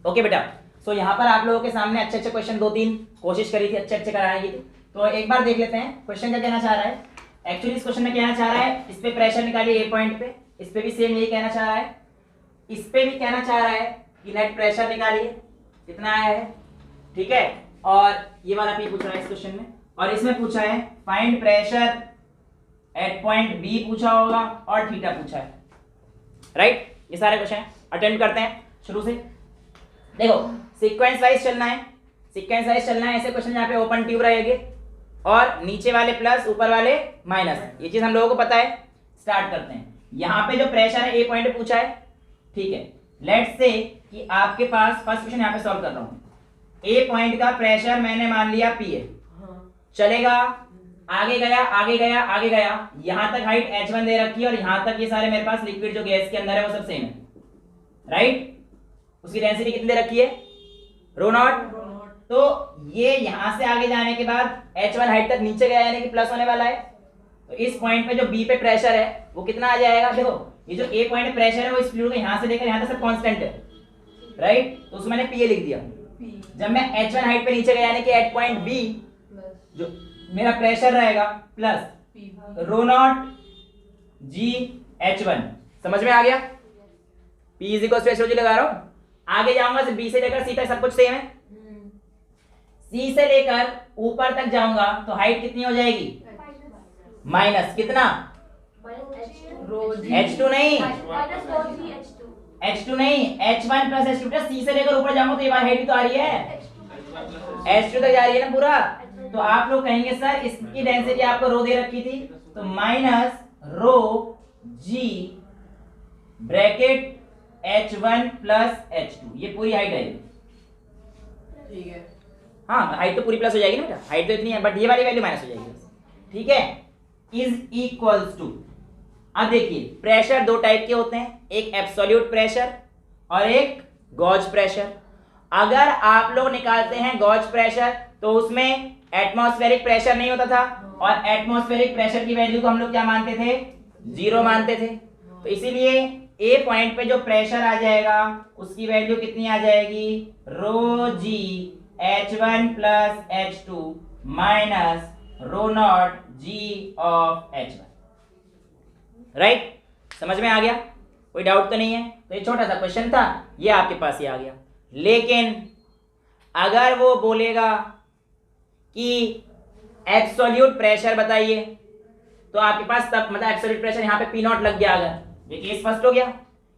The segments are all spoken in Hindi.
ओके बेटा, सो यहाँ पर आप लोगों के सामने अच्छे अच्छे क्वेश्चन 2-3 कोशिश करी थी अच्छे अच्छे कराने की। तो एक बार देख लेते हैं क्वेश्चन क्या कहना चाह रहा है। एक्चुअली इस क्वेश्चन में कहना चाह रहा है इस पे प्रेशर निकालिए ए पॉइंट पे, इस पे भी सेम यही कहना चाह रहा है, इस पे भी कहना चाह रहा है कि नेट प्रेशर निकालिए कितना आया है, ठीक है। और ये वाला भी पूछ रहा है इस क्वेश्चन में, और इसमें पूछा है find pressure at point B पूछा होगा और थीटा पूछा है, राइट। ये सारे क्वेश्चन अटेम्प्ट करते हैं शुरू से। देखो सीक्वेंस वाइज चलना है, सीक्वेंस वाइज चलना है। ऐसे क्वेश्चन यहाँ पे ओपन ट्यूब रहेंगे और नीचे वाले प्लस ऊपर वाले माइनस, ये चीज हम लोगों को पता है। स्टार्ट करते हैं। यहाँ पे जो प्रेशर है ए पॉइंट पे पूछा है, ठीक है। लेट्स से कि आपके पास फर्स्ट क्वेश्चन यहाँ पे सॉल्व कर रहा हूँ, ए पॉइंट का प्रेशर मैंने मान लिया पी है, चलेगा। आगे गया आगे गया आगे गया, यहां तक हाइट h1 दे रखी है और यहां तक ये सारे मेरे पास लिक्विड जो गैस के अंदर है वो सब सेम है, राइट। उसकी डेंसिटी कितनी दे रखी है, रो नॉट। तो ये यहां से आगे जाने के बाद h1 हाइट तक नीचे गया यानी कि प्लस होने वाला है। तो इस पॉइंट पे जो b पे प्रेशर है वो कितना आ जाएगा। देखो ये जो a पॉइंट प्रेशर है वो इस फ्लूइड को यहां से लेकर यहां तक सब कांस्टेंट है, राइट। तो उसमें मैंने pa लिख दिया। जब मैं h1 हाइट पे नीचे गया यानी कि एट पॉइंट b जो मेरा प्रेशर रहेगा प्लस रो नॉट जी h1, समझ में आ गया। P इज इक्वल टू लगा रहा हूं, आगे जाऊंगा तो B से लेकर C तक सब कुछ सेम है। C से लेकर ऊपर तक जाऊंगा तो हाइट कितनी हो जाएगी, माइनस कितना, H2 नहीं, H2 नहीं, H1 प्लस H2। C से लेकर ऊपर जाऊंगा तो ये बार हाइट भी तो आ रही है, H2 तक जा रही है ना पूरा। तो आप लोग कहेंगे सर इसकी डेंसिटी आपको रो दे रखी थी, तो माइनस रो जी ब्रैकेट H1 प्लस H2, ये पूरी हाइट है, ठीक है। हाँ हाइट तो पूरी प्लस हो जाएगी ना बेटा, हाइट तो इतनी है बट ये वाली वैल्यू माइनस हो जाएगी, ठीक है। इज इक्वल्स टू, अब देखिए प्रेशर दो टाइप के होते हैं, एक एब्सोल्यूट प्रेशर और एक गॉज प्रेशर। अगर आप लोग निकालते हैं गॉज प्रेशर तो उसमें एटमॉस्फेरिक प्रेशर नहीं होता था, और एटमॉस्फेरिक प्रेशर की वैल्यू को हम लोग क्या मानते थे, 0 मानते थे। तो इसीलिए ए पॉइंट पे जो प्रेशर आ जाएगा उसकी वैल्यू कितनी आ जाएगी, rho g H1 plus H2 minus rho naught g of H1, right. समझ में आ गया, कोई डाउट तो नहीं है। तो ये छोटा सा क्वेश्चन था, ये आपके पास ही आ गया। लेकिन अगर वो बोलेगा कि एब्सोल्यूट प्रेशर बताइए तो आपके पास तब मतलब एब्सोल्यूट प्रेशर यहाँ पे पी नॉट लग गया, अगर ये केस फर्स्ट हो गया,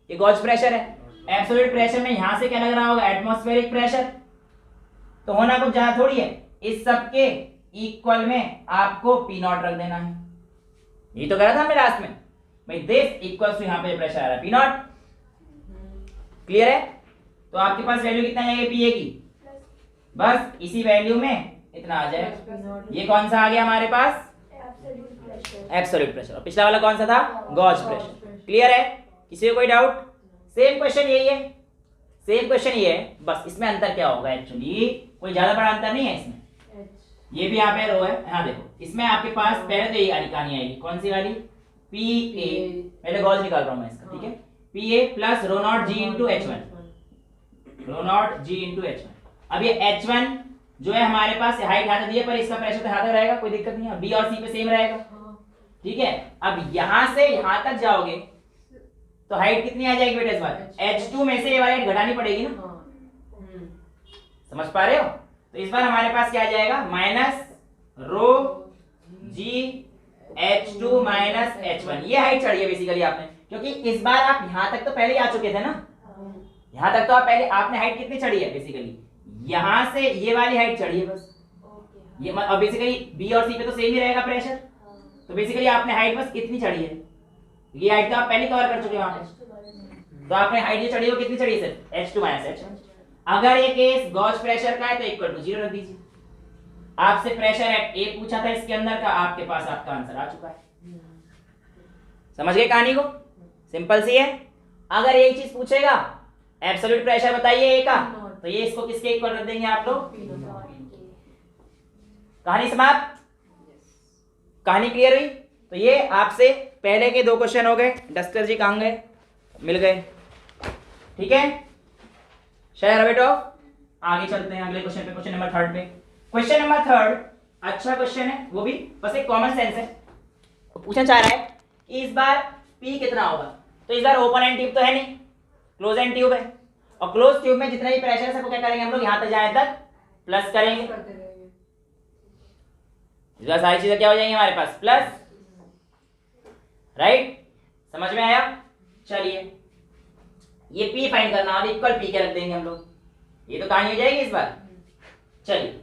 ये गॉज प्रेशर है। एब्सोल्यूट प्रेशर में यहां से क्या लग रहा होगा, एटमॉस्फेरिक प्रेशर। तो होना कुछ ज्यादा थोड़ी है, इस सब के इक्वल में आपको पी नॉट रख देना है। यही तो करा था हमने लास्ट में भाई, दिस इक्वल्स टू यहाँ पे प्रेशर आ रहा है पी नॉट, क्लियर है। तो आपके पास वैल्यू कितना है पी ए की, बस इसी वैल्यू में इतना आ जाए। ये कौन सा आ गया हमारे पास, एब्सोल्यूट प्रेशर। और पिछला वाला कौन सा था, गॉज प्रेशर। क्लियर है, किसी को कोई डाउट। सेम क्वेश्चन यही है, सेम क्वेश्चन ये है, बस इसमें अंतर क्या होगा, एक्चुअली कोई ज्यादा बड़ा अंतर नहीं है इसमें। ये भी यहाँ पे रो है, यहाँ देखो इसमें आपके पास पहले तो यही कहानी आएगी, कौन सी वाली, पी ए, पहले गॉज निकाल रहा हूँ मैं इसका, ठीक है। P A plus rho naught g into H1, rho naught g into H1। अब ये H1 जो है हमारे पास हाइट यहाँ दी है पर इसका प्रेशर तो यहाँ तक रहेगा, कोई दिक्कत नहीं है। बी और सी पे सेम रहेगा, ठीक है। अब यहाँ से यहाँ तक जाओगे तो हाइट कितनी आ जाएगी बेटा इस बार, H2 में से ये वाली हाइट घटानी पड़ेगी ना, समझ पा रहे हो। तो इस बार हमारे पास क्या आ जाएगा, माइनस रो जी H2 माइनस H1। ये हाइट चढ़ी है बेसिकली आपने, क्योंकि इस बार आप यहाँ तक तो पहले आ चुके थे ना, यहाँ तक तो आप पहले, आपने हाइट कितनी चढ़ी है बेसिकली, यहाँ से ये वाली हाइट चढ़ी है बस। ये अब बेसिकली बी और सी पे तो सेम ही रहेगा प्रेशर, तो बेसिकली आपने हाइट बस इतनी चढ़ी है, ये हाइट तो आप पहले कवर कर चुके हैं वहां पे। तो आपने हाइट जो चढ़ी हो कितनी चढ़ी है सर, H2 माइनस H1। अगर ये केस गॉज प्रेशर का है तो इक्वल टू 0 रख दीजिए। आपसे प्रेशर एट ए पूछा था इसके अंदर का, आपके पास आपका आंसर आ चुका है। समझ गए कहानी को, सिंपल सी है। अगर यही चीज पूछेगा एब्सोल्यूट प्रेशर बताइए ए का, तो ये इसको किसके इक्वल रख देंगे आप लोग, कहानी समाप्त, कहानी क्लियर हुई। तो ये आपसे पहले के 2 क्वेश्चन हो गए। डस्टर जी कहाँ गए, मिल गए, ठीक है। चलिए बेटो आगे चलते हैं अगले क्वेश्चन पे, क्वेश्चन नंबर 3 पे। क्वेश्चन नंबर 3 अच्छा क्वेश्चन है, वो भी बस एक कॉमन सेंस है। पूछना चाह रहा है कि इस बार P कितना होगा। तो इस बार ओपन एंड ट्यूब तो है नहीं, क्लोज एंड ट्यूब है, और क्लोज ट्यूब में जितना भी प्रेशर है सबको क्या करेंगे हम लोग, यहां तक जाने तक प्लस करेंगे। इस बार सारी चीजें क्या हो जाएंगी हमारे पास, प्लस। राइट, समझ में आया। चलिए ये P फाइंड करना और इक्वल P क्या रख देंगे हम लोग, ये तो कहानी हो जाएगी इस बार। चलिए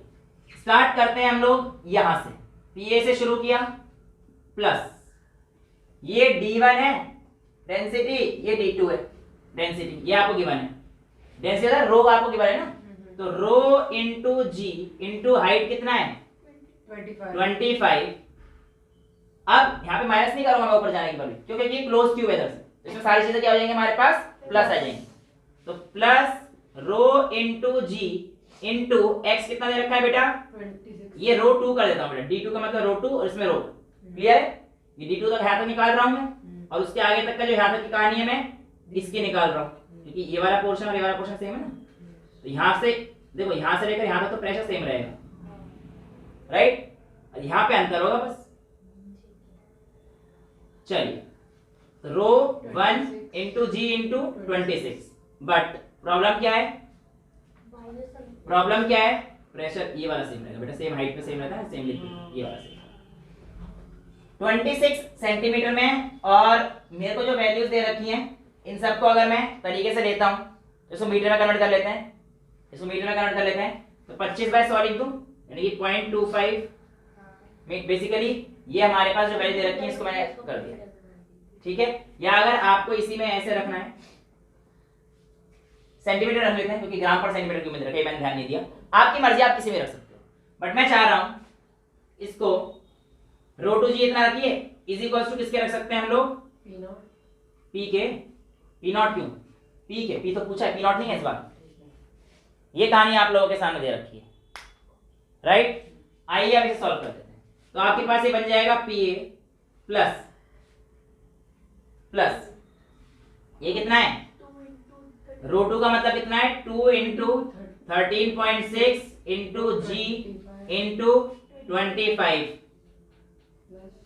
स्टार्ट करते हैं हम लोग यहां से, PA से शुरू किया, प्लस ये D1 है डेंसिटी, ये D2 है डेंसिटी, ये आपको गिवन है। डेंसिटी का रो आपको गिवन है ना, तो rho into g into height कितना है 25। अब यहाँ पे माइनस नहीं करूंगा मैं ऊपर जाने के बाद, क्योंकि ये क्लोज ट्यूब है इधर से, इसमें सारी चीजें क्या हो जाएंगी हमारे पास, प्लस आ जाएंगी। तो plus rho into g into x कितना दे रखा है बेटा 26। ये रो 2 कर देता हूं बेटा, D2 का मतलब रो 2 और इसमें रो। क्लियर है, ये D2 तक यहाँ तक निकाल रहा हूं मैं, और उसके आगे तक का जो यहाँ तक की कहानी है मैं इसकी निकाल रहा हूं, क्योंकि ये वाला पोर्शन और ये वाला पोर्शन सेम है ना। तो यहाँ से देखो, यहाँ से लेकर यहाँ तक तो प्रेशर सेम रहेगा, राइट, और यहाँ पे अंतर होगा बस। चलिए rho 1 into g into 26, but problem क्या है, प्रॉब्लम क्या है, प्रेशर ये वाला सेम रहेगा बेटा, सेम हाइट पे सेम रहता है, सेम लिखिए ये वाला सेम 26 सेंटीमीटर में। और मेरे को जो वैल्यूज दे रखी हैं इन सबको अगर मैं तरीके से लेता हूं, इसको मीटर में कन्वर्ट कर लेते हैं, इसको मीटर में कन्वर्ट कर लेते हैं, तो 25/100 लिख दूं, यानी कि 0.25 बेसिकली ये हमारे पास जो वैल्यू दे रखी है इसको मैंने कर दिया। ठीक है, या अगर आपको इसी में ऐसे रखना है, सेंटीमीटर रख लेते हैं, क्योंकि ग्राम पर सेंटीमीटर क्यों में रखा है मैंने ध्यान नहीं दिया, आपकी मर्जी, आप किसी में रख सकते हो, बट मैं चाह रहा हूं इसको रो टू जी इतना रखिए, इज इक्वल्स टू किसके रख सकते हैं हम लोग, पी के। पी नॉट क्यों, पी के, पी तो पूछा है, पी नॉट नहीं है इस बार। ये कहानी आप लोगों के सामने दे रखी है, राइट। आइए अब इसे सॉल्व कर देते हैं। तो आपके पास ये बन जाएगा पी ए प्लस प्लस ये कितना है, रो 2 का मतलब कितना है 2 इंटू 13.6 इंटू जी इंटू 25,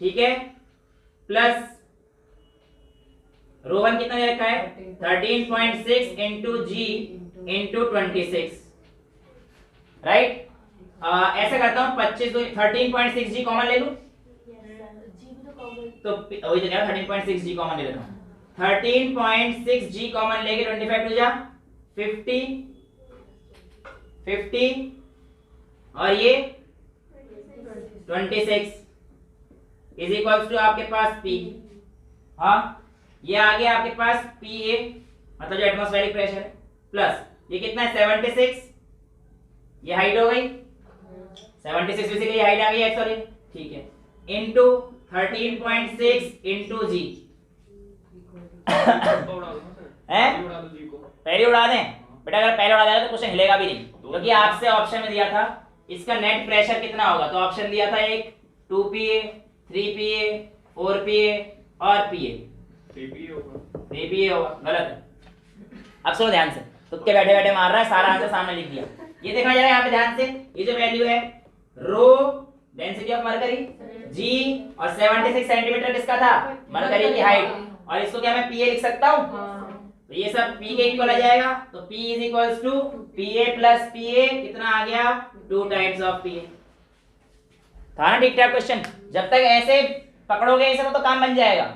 ठीक है, प्लस रो 1 कितना दे रखा है 13.6 इंटू जी इंटू 26, राइट। ऐसा करता हूं 13.6 जी कॉमन ले लूं, तो वही तो क्या 13.6 जी कॉमन ले लेता हूं, 13.6 जी कॉमन लेके 25 टू जा 50 और ये 26 इज इक्वल्स टू आपके पास P। हाँ, ये आ गया आपके पास PA मतलब जो एटमॉस्फेरिक प्रेशर है, प्लस ये कितना है 76, ये हाइट हो गई 76 बेसिकली हाइट आ गई एक्स और ये, ठीक है, इनटू 13.6 इनटू जी पहले उड़ा दें बेटा, अगर पहले उड़ा देगा तो क्वेश्चन हिलेगा भी नहीं, क्योंकि आपसे ऑप्शन में दिया था इसका नेट प्रेशर कितना होगा, तो ऑप्शन दिया था एक 2PA 3PA 4PA और PA 3PA होगा, गलत है। अब सुनो ध्यान से, तुक्के बैठे बैठे मार रहा है, सारा आंसर सामने लिख दिया। ये देखा जा रहा है यहाँ पे ध्यान से, ये जो वैल्यू है रो डेंसिटी ऑफ मरकरी जी और 76 सेंटीमीटर किसका था, मरकरी की हाइट, और इसको क्या मैं PA लिख सकता हूँ, तो ये सब P के इक्वल आ जाएगा, तो P is equals to PA plus PA कितना आ गया 2 टाइम्स ऑफ PA। था ना ठीक ठाक क्वेश्चन, जब तक ऐसे पकड़ोगे इसे तो काम बन जाएगा,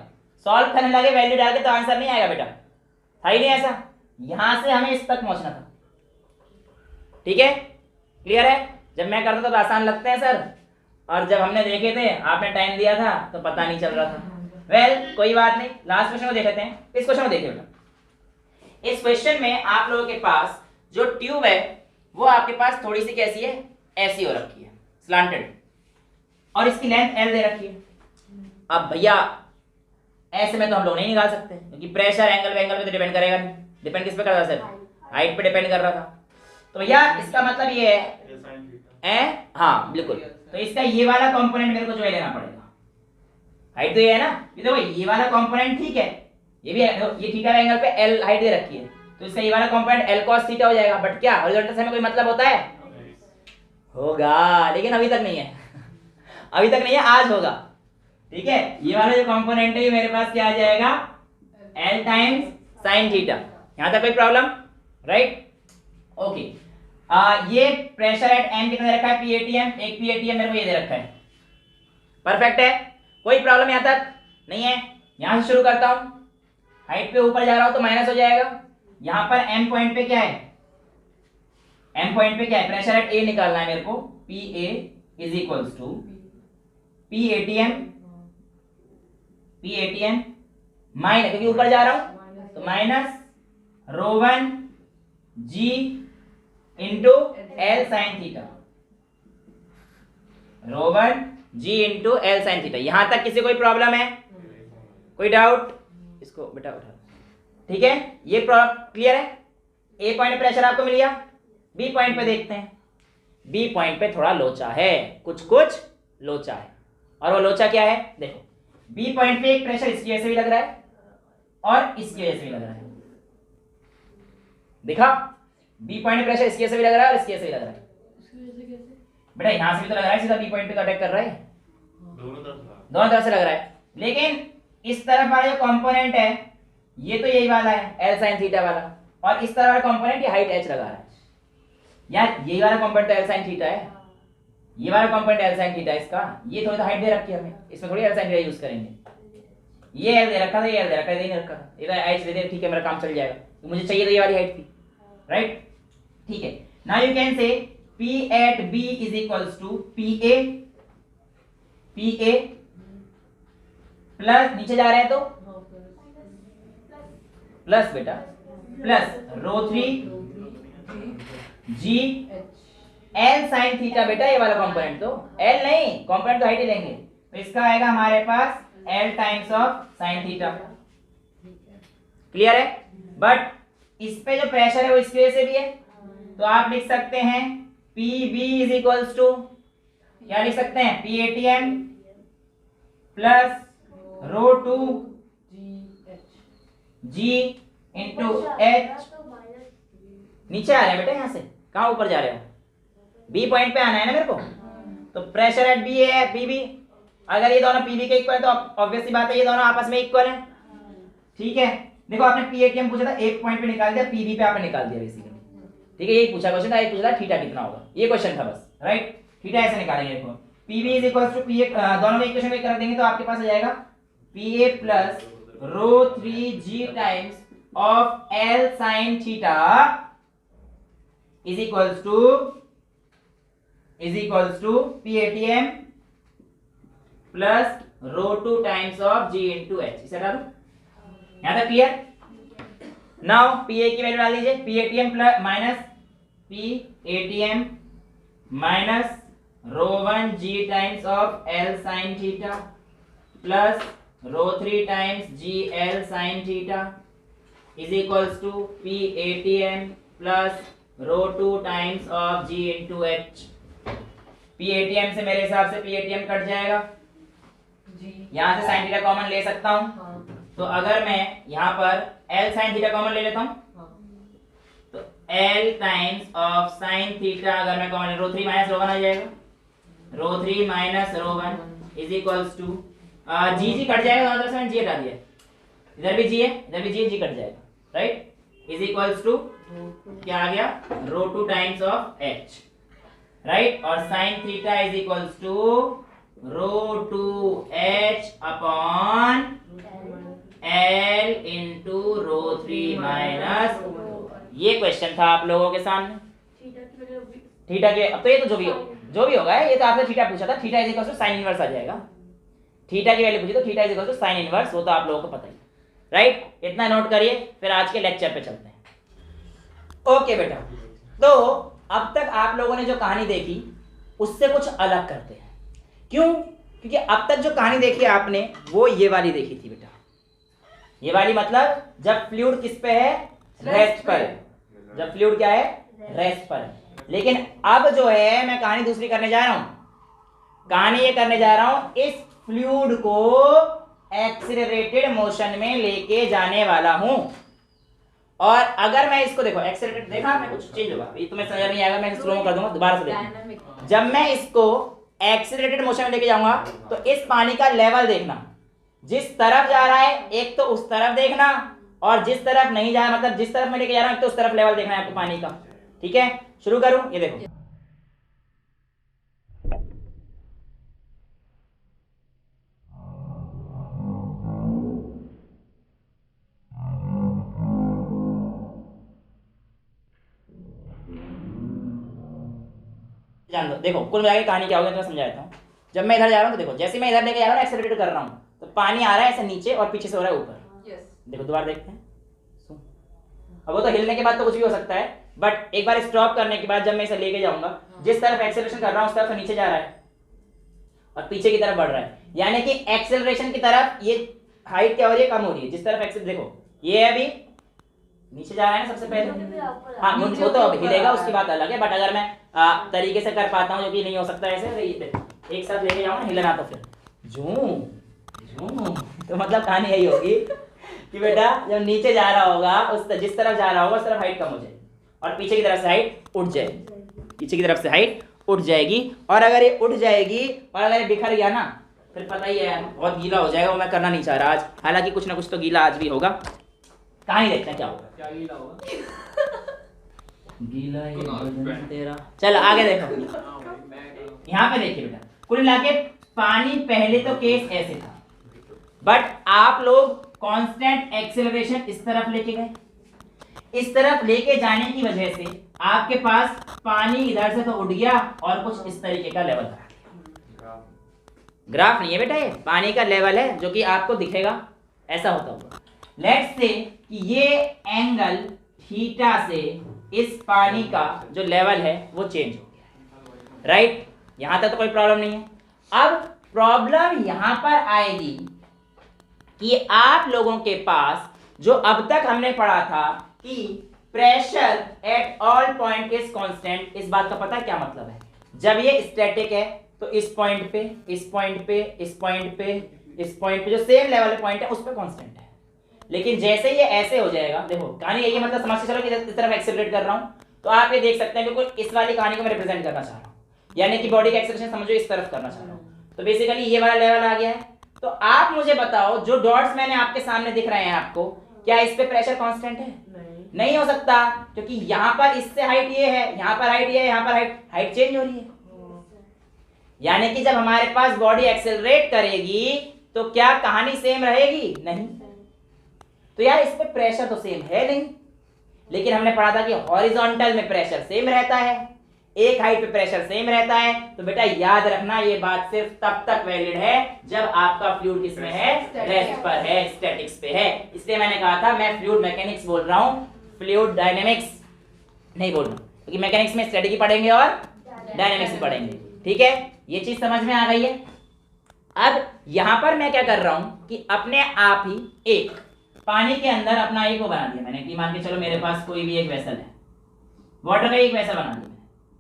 सॉल्व करने लगे वैल्यू डाल के तो आंसर नहीं आएगा बेटा, था ही नहीं ऐसा, यहां से हमें इस तक पहुंचना था। ठीक है, क्लियर है। जब मैं करता था तो आसान लगते हैं सर, और जब हमने देखे थे आपने टाइम दिया था तो पता नहीं चल रहा था। वेल कोई बात नहीं, लास्ट क्वेश्चन को देख लेते हैं। इस क्वेश्चन को देखिए बेटा, इस क्वेश्चन में आप लोगों के पास जो ट्यूब है वो आपके पास थोड़ी सी कैसी है, ऐसी हो रखी है, स्लांटेड, और इसकी लेंथ L दे रखी है। अब भैया ऐसे में तो हम लोग नहीं निकाल सकते, क्योंकि प्रेशर एंगल पे तो डिपेंड करेगा नहीं, डिपेंड किस पे कर रहा था सर, हाइट पे डिपेंड कर रहा था। तो भैया इसका मतलब ये है हाँ बिल्कुल, तो इसका ये वाला कंपोनेंट मेरे को जो है लेना पड़ेगा, हाइट तो ये है ना, ये देखो ये वाला कंपोनेंट ठीक है, ये भी है, ये थीटा एंगल पे L हाइट दे रखी है, तो इसका ये वाला कंपोनेंट L cos थीटा हो जाएगा। बट क्या हॉरिजॉन्टल से हमें कोई मतलब होता है? होगा, लेकिन अभी तक नहीं है अभी तक नहीं है, आज होगा। ठीक है, ये वाला जो कंपोनेंट है ये मेरे पास क्या आ जाएगा? L times sign theta. यहां तक कोई प्रॉब्लम? Right, okay. ये प्रेशर एट m कितना दे रखा है? PATM। एक PATM मेरे को ये दे रखा है। परफेक्ट है, कोई प्रॉब्लम यहां तक नहीं है। यहां से शुरू करता हूं, हाइट पे ऊपर जा रहा हूं तो माइनस हो जाएगा। यहां पर m पॉइंट पे क्या है? m पॉइंट पे क्या है? प्रेशर एट a निकालना है मेरे को। PA is equals to PATM minus, क्योंकि ऊपर जा रहा हूं तो minus ρ1 G into L sine theta. ρ1 G into L sine theta. यहां तक किसी कोई प्रॉब्लम है? कोई डाउट? इसको बेटा उठा। ठीक है, ये क्लियर है। ए पॉइंट प्रेशर आपको मिल गया। बी पॉइंट पे देखते हैं। बी पॉइंट पे थोड़ा लोचा है, कुछ कुछ लोचा है। और वो लोचा क्या है? देखो, बी पॉइंट पे एक प्रेशर इसकी वजह से भी लग रहा है और इसकी वजह से भी लग रहा है। देखा, बी पॉइंट प्रेशर इसकी वजह से भी लग रहा है और इसकी वजह से भी लग रहा है। बेटा यहां से भी तो लग रहा है, सीधा बी पॉइंट पे तो अटैक कर रहा है। दोनों तरफ से लग रहा है, लेकिन इस तरफ वाला जो कंपोनेंट है ये तो यही वाला है L sin थीटा वाला, और इस तरह वाला कंपोनेंट ये हाइट h लगा रहा है। यार यही वाला कंपोनेंट तो L sin थीटा है, ये वाला कंपोनेंट L sin थीटा है इसका। ये थोड़ी तो हाइट दे रखी है हमें, इसमें थोड़ी L sin थीटा यूज करेंगे। ये L दे रखा था, ये L दे रखा था, ये नहीं रखा था, इधर h दे दे, ठीक है, मेरा काम चल जाएगा। तो मुझे चाहिए तो ये वाली हाइट थी, राइट? ठीक है, now you can say P at B is equals to PA plus नीचे जा रहे हैं तो प्लस बेटा plus ρ3 G L sin theta. बेटा ये वाला कंपोनेंट तो L नहीं, कंपोनेंट तो हाइट ही लेंगे, तो इसका आएगा हमारे पास L times of sin theta. Clear है? बट इस पे जो प्रेशर है वो इसकी वजह से भी है, तो आप लिख सकते हैं PB इज इक्वल्स टू, क्या लिख सकते हैं? PATM plus ρ2 G into H। नीचे आ रहे हैं बेटा, यहां से कहां ऊपर जा रहे हो? बी पॉइंट पे आना है ना मेरे को, तो प्रेशर एट बी है PB। अगर ये दोनों PB के इक्वल है तो ऑब्वियसली बात है ये दोनों आपस में इक्वल है। ठीक है, देखो आपने PATM पूछा था, एक पॉइंट पे निकाल दिया, PB पे आपने निकाल दिया बेसिकली। ठीक है, यही पूछा क्वेश्चन था, ये पूछा था थीटा कितना होगा, ये क्वेश्चन था बस, राइट? थीटा ऐसे निकालेंगे। देखो PB is equals to PA, दोनों में इक्वेशन में कर देंगे तो आपके पास आ जाएगा PA plus ρ3G times of L sin theta is equals to PATM plus ρ2 times of G into H। इसे डालो, यहां तक क्लियर? नाउ PA की वैल्यू डाल दीजिए, PATM plus minus PATM minus ρ1 G times of L sin theta plus ρ3 times G L sin theta is equals to PATM plus ρ2 times of G into H। PATM से मेरे हिसाब से PATM कट जाएगा जी, यहां से sin थीटा कॉमन ले सकता हूं। हाँ। तो अगर मैं यहां पर L sin थीटा कॉमन ले लेता हूं, तो L times of sin theta अगर मैं कॉमन ρ3 माइनस ρ1 आ जाएगा, ρ3 minus ρ1 is equals to G cut जाएगा, दोनों तरफ से मैंने G हटा दिया, इधर भी G है, इधर भी G कट जाएगा, राइट? इज इक्वल्स टू क्या आ गया? ρ2 टाइम्स ऑफ H, राइट? और sin theta is equals to ρ2H upon L into ρ3 minus. ये क्वेश्चन था आप लोगों के सामने थीटा के। अब तो ये तो जो भी होगा, ये तो आपने थीटा पूछा था, theta is equals to sine inverse आ जाएगा। थीटा की वैल्यू पूछी तो theta is equals to sine inverse, वो तो आप लोगों को पता ही, राइट? इतना नोट करिए, फिर आज के लेक्चर पे चलते हैं। ओके बेटा, तो अब तक आप लोगों ने जो कहानी देखी उससे कुछ अलग करते हैं। क्यों? क्योंकि अब तक जो कहानी देखी आपने वो ये वाली देखी थी बेटा। ये वाली मतलब जब फ्लूइड किस पे है? रेस्ट पर है। जब फ्लूइड क्या है? रेस्ट पर है। लेकिन अब जो है मैं कहानी दूसरी करने जा रहा हूं। कहानी ये करने जा रहा हूं, इस फ्लूइड को एक्सीलरेटेड मोशन में लेके जाने वाला हूं। और अगर मैं इसको देखो एक्सेलरेटेड, देखा आपने कुछ चेंज होगा, ये तुम्हें समझ नहीं आएगा, मैं स्लो में कर दूंगा, दोबारा से देखो। जब मैं इसको एक्सेलरेटेड मोशन में लेके जाऊंगा तो इस पानी का लेवल देखना, जिस तरफ जा रहा है एक तो उस तरफ देखना, और जिस तरफ नहीं जा रहा, मतलब जिस तरफ मैं लेके जा रहा हूं तो उस तरफ लेवल देखना है आपको पानी का। ठीक है, शुरू करूं, ये देखो जान दो। देखो कुल मिला के कहानी क्या होगी तो मैं समझाता हूँ। जब मैं इधर जा रहा हूँ तो देखो, जैसे मैं इधर लेके जा रहा हूँ एक्सेलरेट कर रहा हूँ तो पानी आ रहा है ऐसे नीचे और पीछे से हो रहा है ऊपर। देखो दोबारा देखते हैं। अब वो तो हिलने के बाद तो कुछ भी हो सकता है, बट एक बार स्टॉप करने के बाद जब मैं इसे लेके जाऊंगा, जिस तरफ एक्सेलरेशन कर रहा हूँ उस तरफ नीचे जा रहा है और पीछे की तरफ बढ़ रहा है, यानी कि एक्सेलरेशन की तरफ ये हाइट क्या हो रही है, कम हो रही है। जिस तरफ एक्सेल देखो ये अभी नीचे जा रहा है ना सबसे पहले, हाँ वो तो अब हिलेगा उसकी बात अलग है, बट अगर मैं तरीके से कर पाता हूँ, जो कि नहीं हो सकता ऐसे, एक साथ लेके जाऊँ ना हिलना, तो फिर तो मतलब कहानी यही होगी कि बेटा जब नीचे जा रहा होगा उस जिस तरफ जा रहा होगा उस तरफ हाइट कम हो जाएगी और पीछे की तरफ से हाइट उठ जाएगी, पीछे की तरफ से हाइट उठ जाएगी। और अगर ये उठ जाएगी और अगर ये बिखर गया ना, फिर पता ही है बहुत गीला हो जाएगा, वो मैं करना नहीं चाह रहा आज, हालांकि कुछ ना कुछ तो गीला आज भी होगा। कहानी देखते हैं क्या होगा। क्या गीला होगा? गीला ये बदन तेरा। चल आगे देखो, यहाँ पे देखिए बेटा, कुल मिला के पानी पहले तो केस ऐसे था, बट आप लोग कांस्टेंट एक्सेलरेशन इस तरफ लेके गए, इस तरफ लेके जाने की वजह से आपके पास पानी इधर से तो उठ गया और कुछ इस तरीके का लेवल था। ग्राफ नहीं है बेटा, ये पानी का लेवल है जो कि आपको दिखेगा ऐसा होता होगा। लेट्स से कि ये एंगल थीटा से इस पानी का जो लेवल है वो चेंज हो गया है, राइट? यहां तक तो कोई प्रॉब्लम नहीं है। अब प्रॉब्लम यहां पर आएगी कि आप लोगों के पास जो अब तक हमने पढ़ा था कि pressure at all point is constant, इस बात का पता है क्या मतलब है? जब ये स्टैटिक है तो इस पॉइंट पे, इस पॉइंट पे, इस पॉइंट पे, इस पॉइंट पे जो सेम लेवल पॉइंट है उस पे कांस्टेंट है। लेकिन जैसे ये ऐसे हो जाएगा, देखो कहानी यही, मतलब समझ के चलो कि इस तरफ एक्सेलरेट कर रहा हूं तो आप ये देख सकते हैं बिल्कुल इस वाली कहानी को मैं रिप्रेजेंट करना चाह रहा हूं, यानी कि बॉडी का एक्सेलरेशन समझो इस तरफ करना चाह रहा हूं। तो बेसिकली ये वाला लेवल आ गया है। तो आप मुझे बताओ, जो डॉट्स मैंने आपके सामने दिख रहे हैं आपको, क्या इस पे प्रेशर कांस्टेंट है? नहीं हो सकता, क्योंकि यहाँ पर इससे हाइट ये है, यहाँ पर हाइट ये है, यहाँ पर हाइट चेंज हो रही है। यानी कि जब हमारे पास बॉडी एक्सेलरेट करेगी तो क्या कहानी सेम रहेगी? नहीं। तो यार इस पे प्रेशर तो सेम है नहीं, लेकिन हमने पढ़ा था कि हॉरिजॉन्टल में प्रेशर सेम रहता है, एक हाइट पे प्रेशर सेम रहता है। तो बेटा याद रखना ये बात सिर्फ तब तक वैलिड है जब आपका फ्लूइड किसमें है? रेस्ट पर है, स्टैटिक्स पे है। इसलिए मैंने कहा था मैं फ्लूइड मैकेनिक्स बोल रहा हूं, फ्लूइड डायनेमिक्स नहीं बोल रहा, क्योंकि मैकेनिक्स में स्टैटिक ही पढ़ेंगे और डायनेमिक्स भी पढ़ेंगे। ठीक है, ये चीज समझ में आ गई है। अब यहां पर मैं क्या कर रहा हूं कि अपने आप ही एक पानी के अंदर अपना एक वो बना दिया मैंने, कि मान के चलो मेरे पास कोई भी एक वेसल है, वाटर का एक वेसल बना दिया,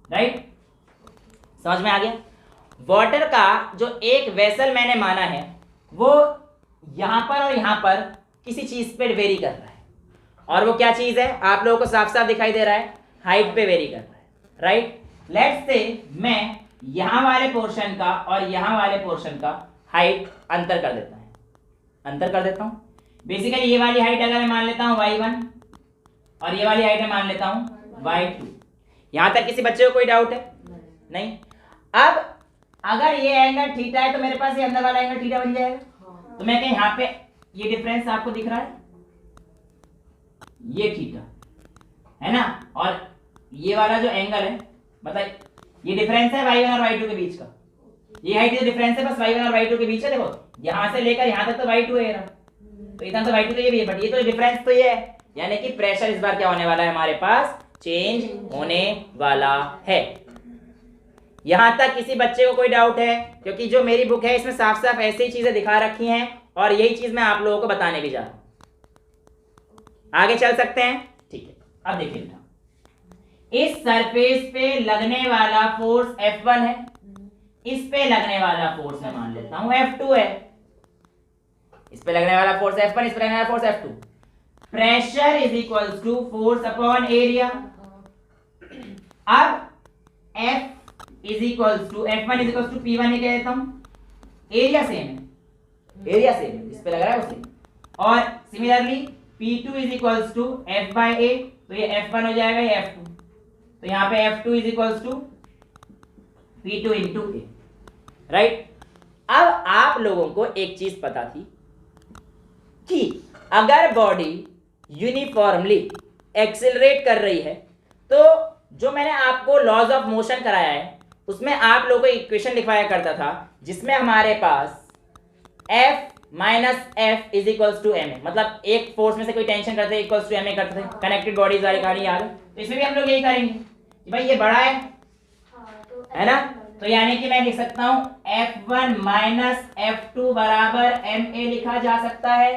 राइट? समझ में आ गया? वाटर का जो एक वेसल मैंने माना है वो यहां पर और यहां पर किसी चीज पे वेरी कर रहा है, और वो क्या चीज है आप लोगों को साफ साफ दिखाई दे रहा है, हाइट पे वेरी कर रहा है, राइट? लेट्स से मैं यहां वाले पोर्शन का और यहां वाले पोर्शन का हाइट अंतर कर देता है, अंतर कर देता हूं। बेसिकली ये वाली हाइट अगर मैं मान लेता हूं y1 और ये वाली हाइट मैं मान लेता हूं y2। यहां तक किसी बच्चे को कोई डाउट है? नहीं। अब अगर ये एंगल थीटा है तो मेरे पास ये अंदर वाला एंगल थीटा बन जाएगा। तो मैं कहीं यहां पे ये डिफरेंस आपको दिख रहा है, ये थीटा है ना, और ये वाला जो एंगल है, मतलब ये डिफरेंस है y1 और y2 के बीच का, ये हाइट जो डिफरेंस है बस y1 और y2 के बीच है। देखो यहां से लेकर यहां तक तो y2 है, तो इतना तो y2 तो ये भी है, बट ये तो डिफरेंस तो ये है, यानी कि प्रेशर इस बार क्या होने वाला है हमारे पास? चेंज होने वाला है। यहां तक किसी बच्चे को कोई डाउट है? क्योंकि जो मेरी बुक है इसमें साफ साफ ऐसी ही चीजें दिखा रखी हैं और यही चीज मैं आप लोगों को बताने भी जा रहा हूं। आगे चल सकते हैं? ठीक है, अब देखिए इस सरफेस पे लगने वाला फोर्स F1 है, इस पे लगने वाला फोर्स मैं मान लेता हूं F2 है। इस पे लगने वाला फोर्स F1, इस पे लगने वाला force F2। Pressure is equals to force upon area. अब F is equals to F1 is equals to P1 ये कह देता हूं, एरिया सेम है, एरिया सेम है, इस पे लग रहा है उसे। और similarly P2 is equals to F by A, तो ये F1 हो जाएगा, ये F2, तो यहाँ पे F2 is equals to P2 into A, right. अब आप लोगों को एक चीज पता थी कि अगर बॉडी यूनिफॉर्मली एक्सेलरेट कर रही है तो जो मैंने आपको लॉज ऑफ मोशन कराया है उसमें आप लोगों को इक्वेशन लिखवाया करता था जिसमें हमारे पास F minus F is equals to M A, मतलब एक फोर्स में से कोई टेंशन करते हैं इक्वल्स टू एम ए करते थे, कनेक्टेड बॉडीज वाली कहानी याद है। तो इसमें भी हम लोग यही करेंगे कि भाई ये बड़ा है ना, तो यानी कि मैं लिख सकता हूं F1 माइनस F2 बराबर MA लिखा जा सकता है,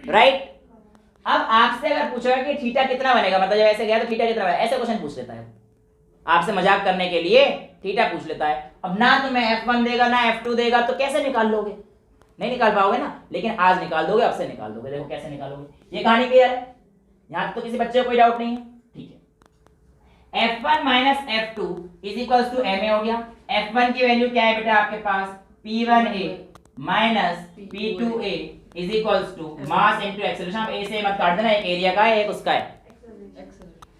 राइट। अब आपसे अगर पूछेगा कि थीटा कितना बनेगा, मतलब जब ऐसे गया तो थीटा कितना बनेगा, ऐसे क्वेश्चन पूछ लेता है आपसे मजाक करने के लिए, थीटा पूछ लेता है। अब ना तुम्हें F1 देगा ना F2 देगा, तो कैसे निकाल लोगे, नहीं निकाल पाओगे ना, लेकिन आज निकाल दोगे, अब से निकाल दोगे। देखो कैसे निकालोगे, ये कहानी क्लियर है, यहां तो किसी बच्चे को कोई डाउट नहीं है, ठीक है। F1 minus F2 is equals to MA हो गया। F1 की वैल्यू क्या है बेटा आपके पास, P1A minus P2A is equals to mass into acceleration. अब ए से मत काट देना, एक एरिया का है एक उसका है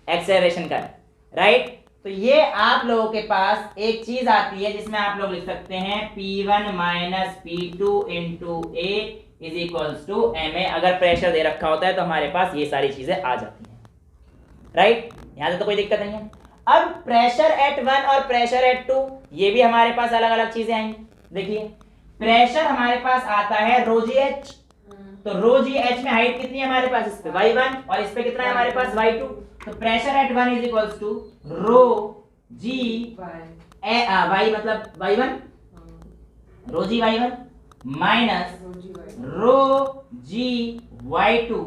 एक्सेलरेशन का है, राइट। तो ये आप लोगों के पास एक चीज आती है जिसमें आप लोग लिख सकते हैं P1 minus P2 into A is equals to MA। अगर प्रेशर दे रखा होता है तो हमारे पास ये सारी चीजें आ जाती हैं, राइट, यहां से तो कोई दिक्कत नहीं है। अब प्रेशर एट 1 और प्रेशर एट 2 ये भी हमारे पास अलग अलग चीजें आएंगी। देखिए प्रेशर हमारे पास आता है रो जी एच, तो रो जी एच में हाइट कितनी है हमारे पास, इस पे y1 और इस पे कितना है हमारे पास y2, तो pressure at 1 is equals to rho g y मतलब y1 rho g y1 minus rho g y2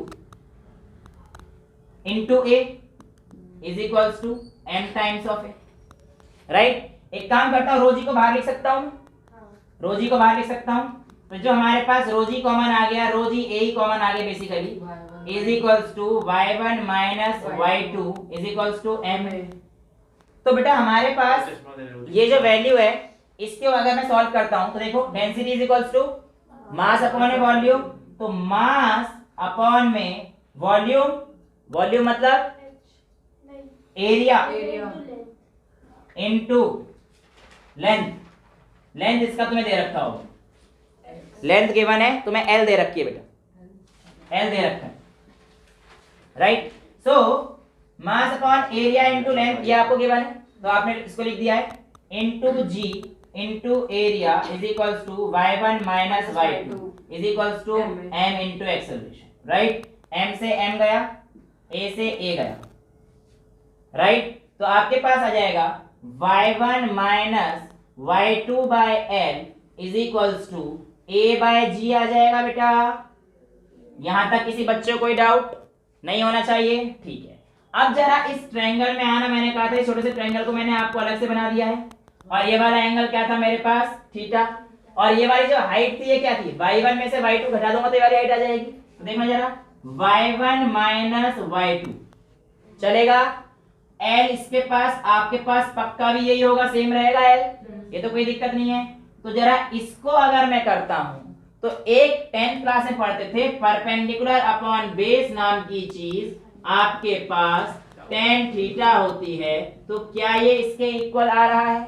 into a is equals to m times of a, right. एक काम करता हूं, रो जी को बाहर लिख सकता हूं, रो जी को बाहर लिख सकता हूं, तो जो हमारे पास रो जी कॉमन आ गया, रो जी a ही कॉमन आ गया basically, is equals to y1 minus y2 is equals to m। तो बेटा हमारे पास ये जो वैल्यू है इसके अगर मैं सॉल्व करता हूं तो देखो density is equals to mass upon volume, तो मास अपॉन में वॉल्यूम, वॉल्यूम मतलब एरिया इनटू लेंथ, लेंथ इसका तुम्हें दे रखा होगा, लेंथ गिवन है तुम्हें L दे रखी है बेटा, L दे रखा है, right. So mass upon area into length ये आपको गिवन है, तो आपने इसको लिख दिया है into G into area is equals to y1 minus y2 is equals to m into acceleration, right. m से m गया, a से a गया, राइट। तो आपके पास आ जाएगा y1 minus y2 by l is equals to a bye g आ जाएगा बेटा। यहां तक किसी बच्चे को कोई डाउट नहीं होना चाहिए, ठीक है। अब जरा इस ट्रायंगल में आना, मैंने कहा था इस छोटे से ट्रायंगल को मैंने आपको अलग से बना दिया है, और ये वाला एंगल क्या था मेरे पास, थीटा, और ये वाली जो हाइट थी ये क्या थी, y1 में से y2 घटा दूंगा तो ये वाली हाइट आ जाएगी। तो देखना जरा y1 माइनस y2 चलेगा, L इसके पास आपके पास पक्का भी यही होगा, सेम रहेगा L, ये तो कोई दिक्कत नहीं है। तो जरा इसको अगर मैं करता हूं तो एक 10th क्लास में पढ़ते थे परपेंडिकुलर अपॉन बेस नाम की चीज आपके पास tan थीटा होती है, तो क्या ये इसके इक्वल आ रहा है,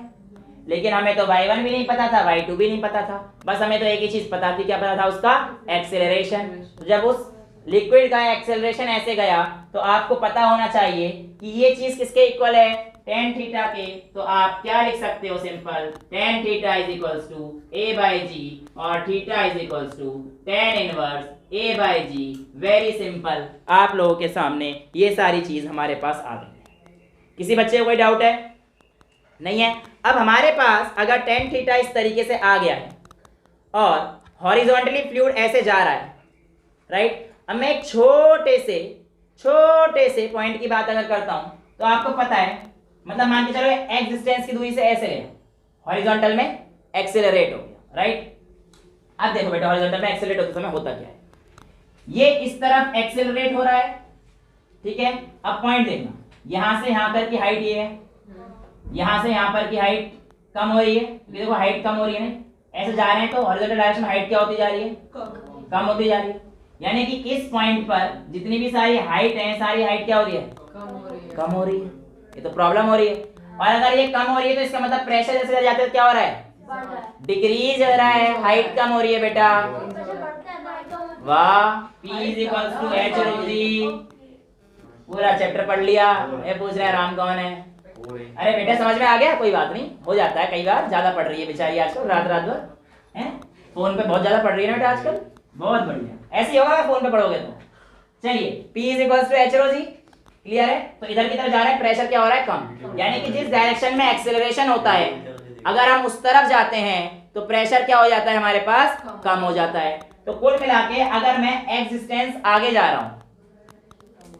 लेकिन हमें तो y1 भी नहीं पता था, y2 भी नहीं पता था, बस हमें तो एक ही चीज पता थी, क्या पता था उसका, एक्सेलरेशन। तो जब उस लिक्विड का एक्सेलरेशन ऐसे गया तो आपको पता होना चाहिए कि ये चीज किसके इक्वल है, tan थीटा के, तो आप क्या लिख सकते हो, simple tan theta is equals to a bye g और theta is equals to tan inverse a bye g। Very simple, आप लोगों के सामने ये सारी चीज हमारे पास आ गई है। किसी बच्चे को कोई डाउट है, नहीं है। अब हमारे पास अगर tan थीटा इस तरीके से आ गया है और हॉरिजॉन्टली फ्लूइड ऐसे जा रहा है, राइट। अब मैं एक छोटे से पॉइंट की बात अगर करता हूं तो आपको पता है, मतलब मान के चलो x डिस्टेंस की दूरी से ऐसे गया, हॉरिजॉन्टल में एक्सेलरेट हो गया, राइट। अब देखो बेटा हॉरिजॉन्टल में एक्सेलरेट होते समय होता क्या है, ये इस तरफ एक्सेलरेट हो रहा है, ठीक है। अब पॉइंट देखना, यहां से यहां तक की हाइट ये है, यहां से यहां पर की हाइट कम हो रही है, देखो हाइट कम हो रही है ना, ऐसे जा रहे हैं तो हॉरिजॉन्टल डायरेक्शन में हाइट क्या होती जा रही है, कम होती जा रही है। यानी कि इस पॉइंट पर जितनी भी सारी हाइट है, सारी हाइट क्या हो रही है, कम हो रही है। ये तो प्रॉब्लम हो रही है। और अगर ये कम हो रही है तो इसका मतलब प्रेशर जैसे जाते हैं क्या हो रहा है, डिक्रीज हो रहा है, हाइट कम हो रही है बेटा। वाह, P is equal to H rho G. पूरा चैप्टर पढ़ लिया। ये पूछ रहे हैं राम कौन है। अरे बेटा समझ में आ गया, कोई बात नहीं, हो जाता है कई बार। ज्यादा पढ़ रही है बेचारी आजकल, रात रात भर हैं फोन पे बहुत ज्यादा पढ़ रही है ना बेटा आजकल। बहुत बढ़िया, ऐसे ही होगा फोन पे पढ़ोगे तो। चलिए, P is equal to H rho G, clear है। तो इधर की तरफ जा रहे हैं, प्रेशर क्या हो रहा है, कम। यानी कि जिस डायरेक्शन में एक्सेलरेशन होता है, अगर हम उस तरफ जाते हैं तो प्रेशर क्या हो जाता है हमारे पास, कम हो जाता है। तो कुल मिला के अगर मैं एक्स डिस्टेंस आगे जा रहा हूं,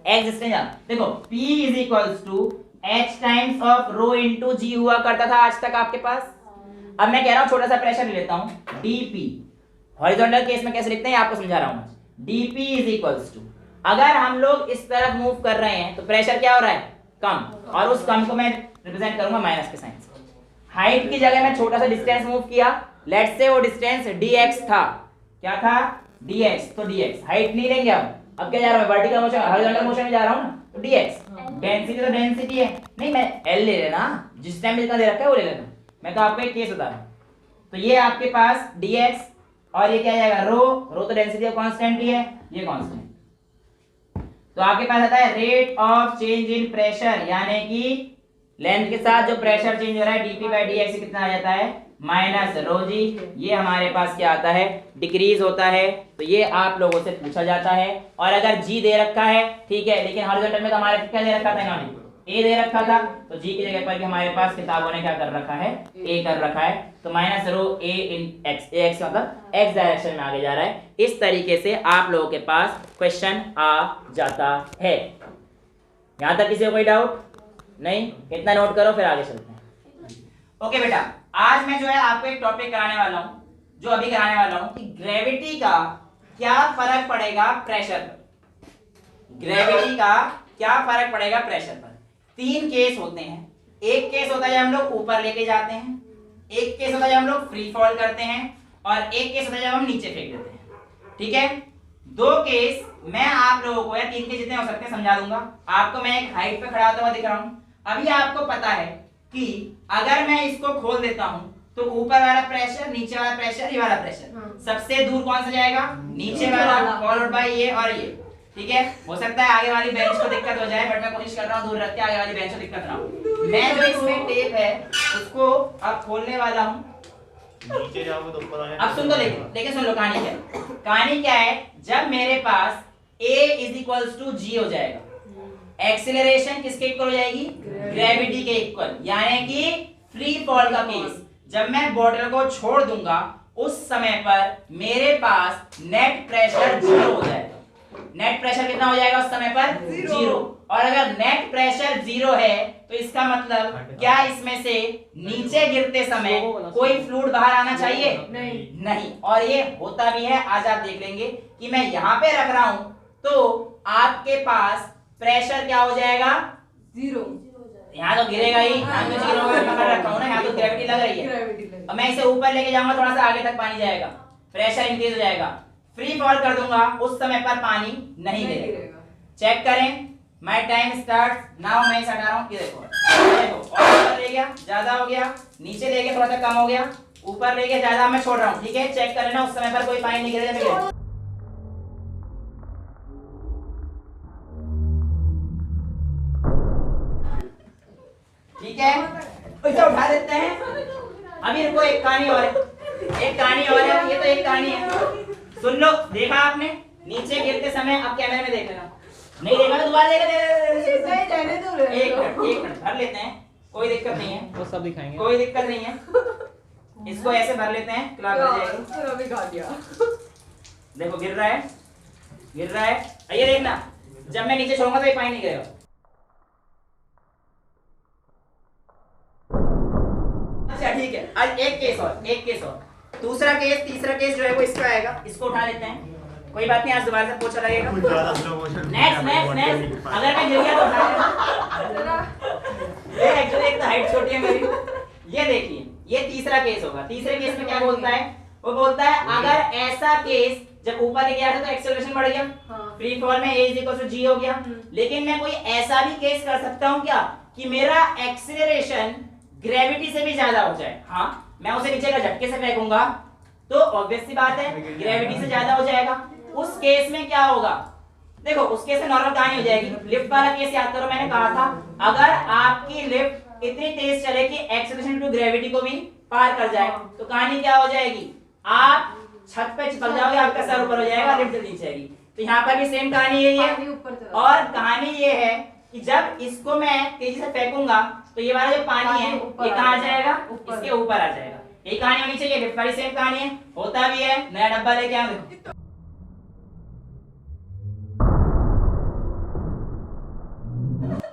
एक्स डिस्टेंस देखो, P is equal to H times of rho into G हुआ करता था आज तक आपके पास। अब मैं कह रहा हूं छोटा सा प्रेशर ले लेता हूं, dP। हॉरिजॉन्टल केस में कैसे लिखते हैं आपको समझा रहा हूं मैं। dP इज इक्वल टू, अगर हम लोग इस तरफ मूव कर रहे हैं तो प्रेशर क्या हो रहा है, कम, और उस कम को मैं रिप्रेजेंट करूंगा माइनस के साइन से। हाइट की जगह मैं छोटा सा डिस्टेंस मूव किया, लेट्स से वो डिस्टेंस dx था, क्या था, dx। तो dx हाइट नहीं लेंगे अब क्या जा रहा हूं, वर्टिकल मोशन, हॉरिजॉन्टल मोशन में जा रहा हूं ना, तो dx। डेंसिटी तो डेंसिटी है, नहीं मैं L ले लेना, जिस टाइम जितना दे रखा है वो ले लेना। मैं तो आपको एक केस बता रहा हूं। तो ये आपके पास dx और ये क्या आ जाएगा, रो तो डेंसिटी ऑफ कांस्टेंट ही है, ये कांस्टेंट। तो आपके पास आता है rate of change in pressure, यानी कि लेंथ के साथ जो प्रेशर चेंज हो रहा है dp बाई dx कितना आ जाता है, माइनस रो जी। ये हमारे पास क्या आता है, डिक्रीज होता है। तो ये आप लोगों से पूछा जाता है। और अगर g दे रखा है, ठीक है, लेकिन हॉरिजॉन्टल में तो हमारे क्या दे रखा था इन्होंने, a दे रखा था, तो g की जगह पर भी हमारे पास किताबों ने क्या कर रखा है, a कर रखा है। तो minus rho a in x, x मतलब x डायरेक्शन में आगे जा रहा है। इस तरीके से आप लोगों के पास क्वेश्चन आ जाता है। यहां तक किसी को कोई डाउट नहीं, इतना नोट करो फिर आगे चलते हैं। ओके बेटा, आज मैं जो है आपको एक टॉपिक कराने वाला हूं, जो अभी कराने वाला हूं कि ग्रेविटी का क्या फर्क पड़ेगा प्रेशर पर। ग्रेविटी का क्या फर्क पड़ेगा प्रेशर पर। तीन केस होते हैं। एक केस होता है जब हम लोग ऊपर लेके जाते हैं, एक केस होता है जब हम लोग फ्री फॉल करते हैं, और एक केस होता है जब हम नीचे फेंक देते हैं। ठीक है, दो केस मैं आप लोगों को, या तीन के जितने हो सकते हैं समझा दूंगा आपको। मैं एक हाइट पे खड़ा होता हुआ दिख रहा हूं। अभी आपको पता है कि अगर मैं इसको खोल देता हूं तो ऊपर वाला प्रेशर, नीचे वाला प्रेशर, ये वाला प्रेशर, सबसे दूर कौन सा जाएगा, नीचे वाला, फॉलोड बाय ये और ये। ठीक है, हो सकता है आगे वाली बेंच को दिक्कत हो जाए, बट मैं कोशिश कर रहा हूं दूर रख के आगे वाली बेंच को दिक्कत ना हो। मैं जो इसमें टेप है उसको अब खोलने वाला हूं। नीचे जाओगे तो ऊपर आ जाएगा। अब सुन लो, लेकिन सुन लो कहानी क्या है। कहानी क्या है, जब मेरे पास a is equals to g हो जाएगा, एक्सीलरेशन किसके इक्वल हो जाएगी, ग्रेविटी के इक्वल, यानी कि फ्री फॉल का केस। जब मैं बॉटल को छोड़ दूंगा उस समय पर मेरे पास नेट प्रेशर 0 हो जाएगा। नेट प्रेशर कितना हो जाएगा उस समय पर, 0। और अगर नेट प्रेशर 0 है तो इसका मतलब क्या इसमें से नीचे गिरते समय कोई फ्लूइड बाहर आना चाहिए, नहीं। और ये होता भी है, आज आप देख लेंगे कि मैं यहाँ पे रख रहा हूं तो आपके पास प्रेशर क्या हो जाएगा, 0। यहाँ तो गिरेगा ही, यहाँ तो 0 पकड़ रखा हूं ना, यहाँ तो ग्रेविटी लग रही है। अब मैं इसे ऊपर लेके जाऊंगा, थोड़ा सा आगे तक पानी जाएगा, प्रेशर इंक्रीज हो जाएगा। फ्री फॉल कर दूंगा उस समय पर पानी नहीं गिरेगा। चेक करें, माय टाइम स्टार्ट्स नाउ। मैं इसे हटा रहा हूं, ये देखो और ऊपर ले गया, ज्यादा हो गया, नीचे ले गया, थोड़ा सा कम हो गया, ऊपर ले गया, ज्यादा मैं छोड़ रहा हूं। ठीक है, चेक कर लेना उस समय पर कोई पानी नहीं गिरेगा। ठीक है, इसे उठा देते हैं। अभी इनको एक कहानी और है, एक कहानी और है, ये तो एक कहानी है, सुन लो। देखा आपने नीचे गिरते समय, अब कैमरे में देख लेना, नहीं देखा तो दोबारा देखा। एक मिनट भर लेते हैं, कोई दिक्कत नहीं है, वो सब दिखाएंगे, कोई दिक्कत नहीं है। इसको ऐसे भर लेते हैं, क्लास हो जाएगी। देखो गिर रहा है, गिर रहा है, ये देखना, जब मैं नीचे छोड़ूंगा तो ये पानी नहीं गिरेगा। अच्छा ठीक है, आज एक केस और, एक केस और, दूसरा केस, तीसरा केस जो है वो इसका आएगा। इसको उठा लेते हैं, कोई बात नहीं, आज दोबारा से पोछा लगेगा। कुछ ज्यादा स्लो मोशन नेक्स्ट अगर मैं गिर गया तो उठा ये एक्चुअली एक तो हाइट छोटी है मेरी। ये देखिए, ये तीसरा केस होगा। तीसरे केस में क्या बोलता है? वो बोलता है अगर ऐसा केस जब ऊपर गया था तो एक्सेलरेशन बढ़ गया, फ्री फॉल में a g हो गया। लेकिन मैं कोई ऐसा भी केस कर सकता हूं क्या कि मेरा एक्सेलरेशन ग्रेविटी से भी ज्यादा हो जाए? हाँ, मैं उसे नीचे का झटके से फेंकूंगा तो ऑब्वियस सी बात है ग्रेविटी से ज्यादा हो जाएगा। उस केस में क्या होगा? देखो, उस केस में नॉर्मल कहानी हो जाएगी। लिफ्ट वाला केस याद करो, मैंने कहा था अगर आपकी लिफ्ट इतनी तेज चले कि एक्सेलरेशन टू ग्रेविटी को भी पार कर जाए तो कहानी क्या हो जाएगी? आप छत पे चिपक जाओगे, आपका सर ऊपर हो जाएगा, लिफ्ट जल्दी नीचे आएगी। तो यहाँ पर भी सेम कहानी यही है। और कहानी ये है कि जब इसको मैं तेजी से फेंकूंगा तो ये वाला जो पानी है ये कहाँ आ जाएगा? इसके ऊपर आ जाएगा। यही कहानी होनी चाहिए। लिफ्ट वाली सेम कहानी है, होता भी है। नया डब्बा लेके आओ, देखो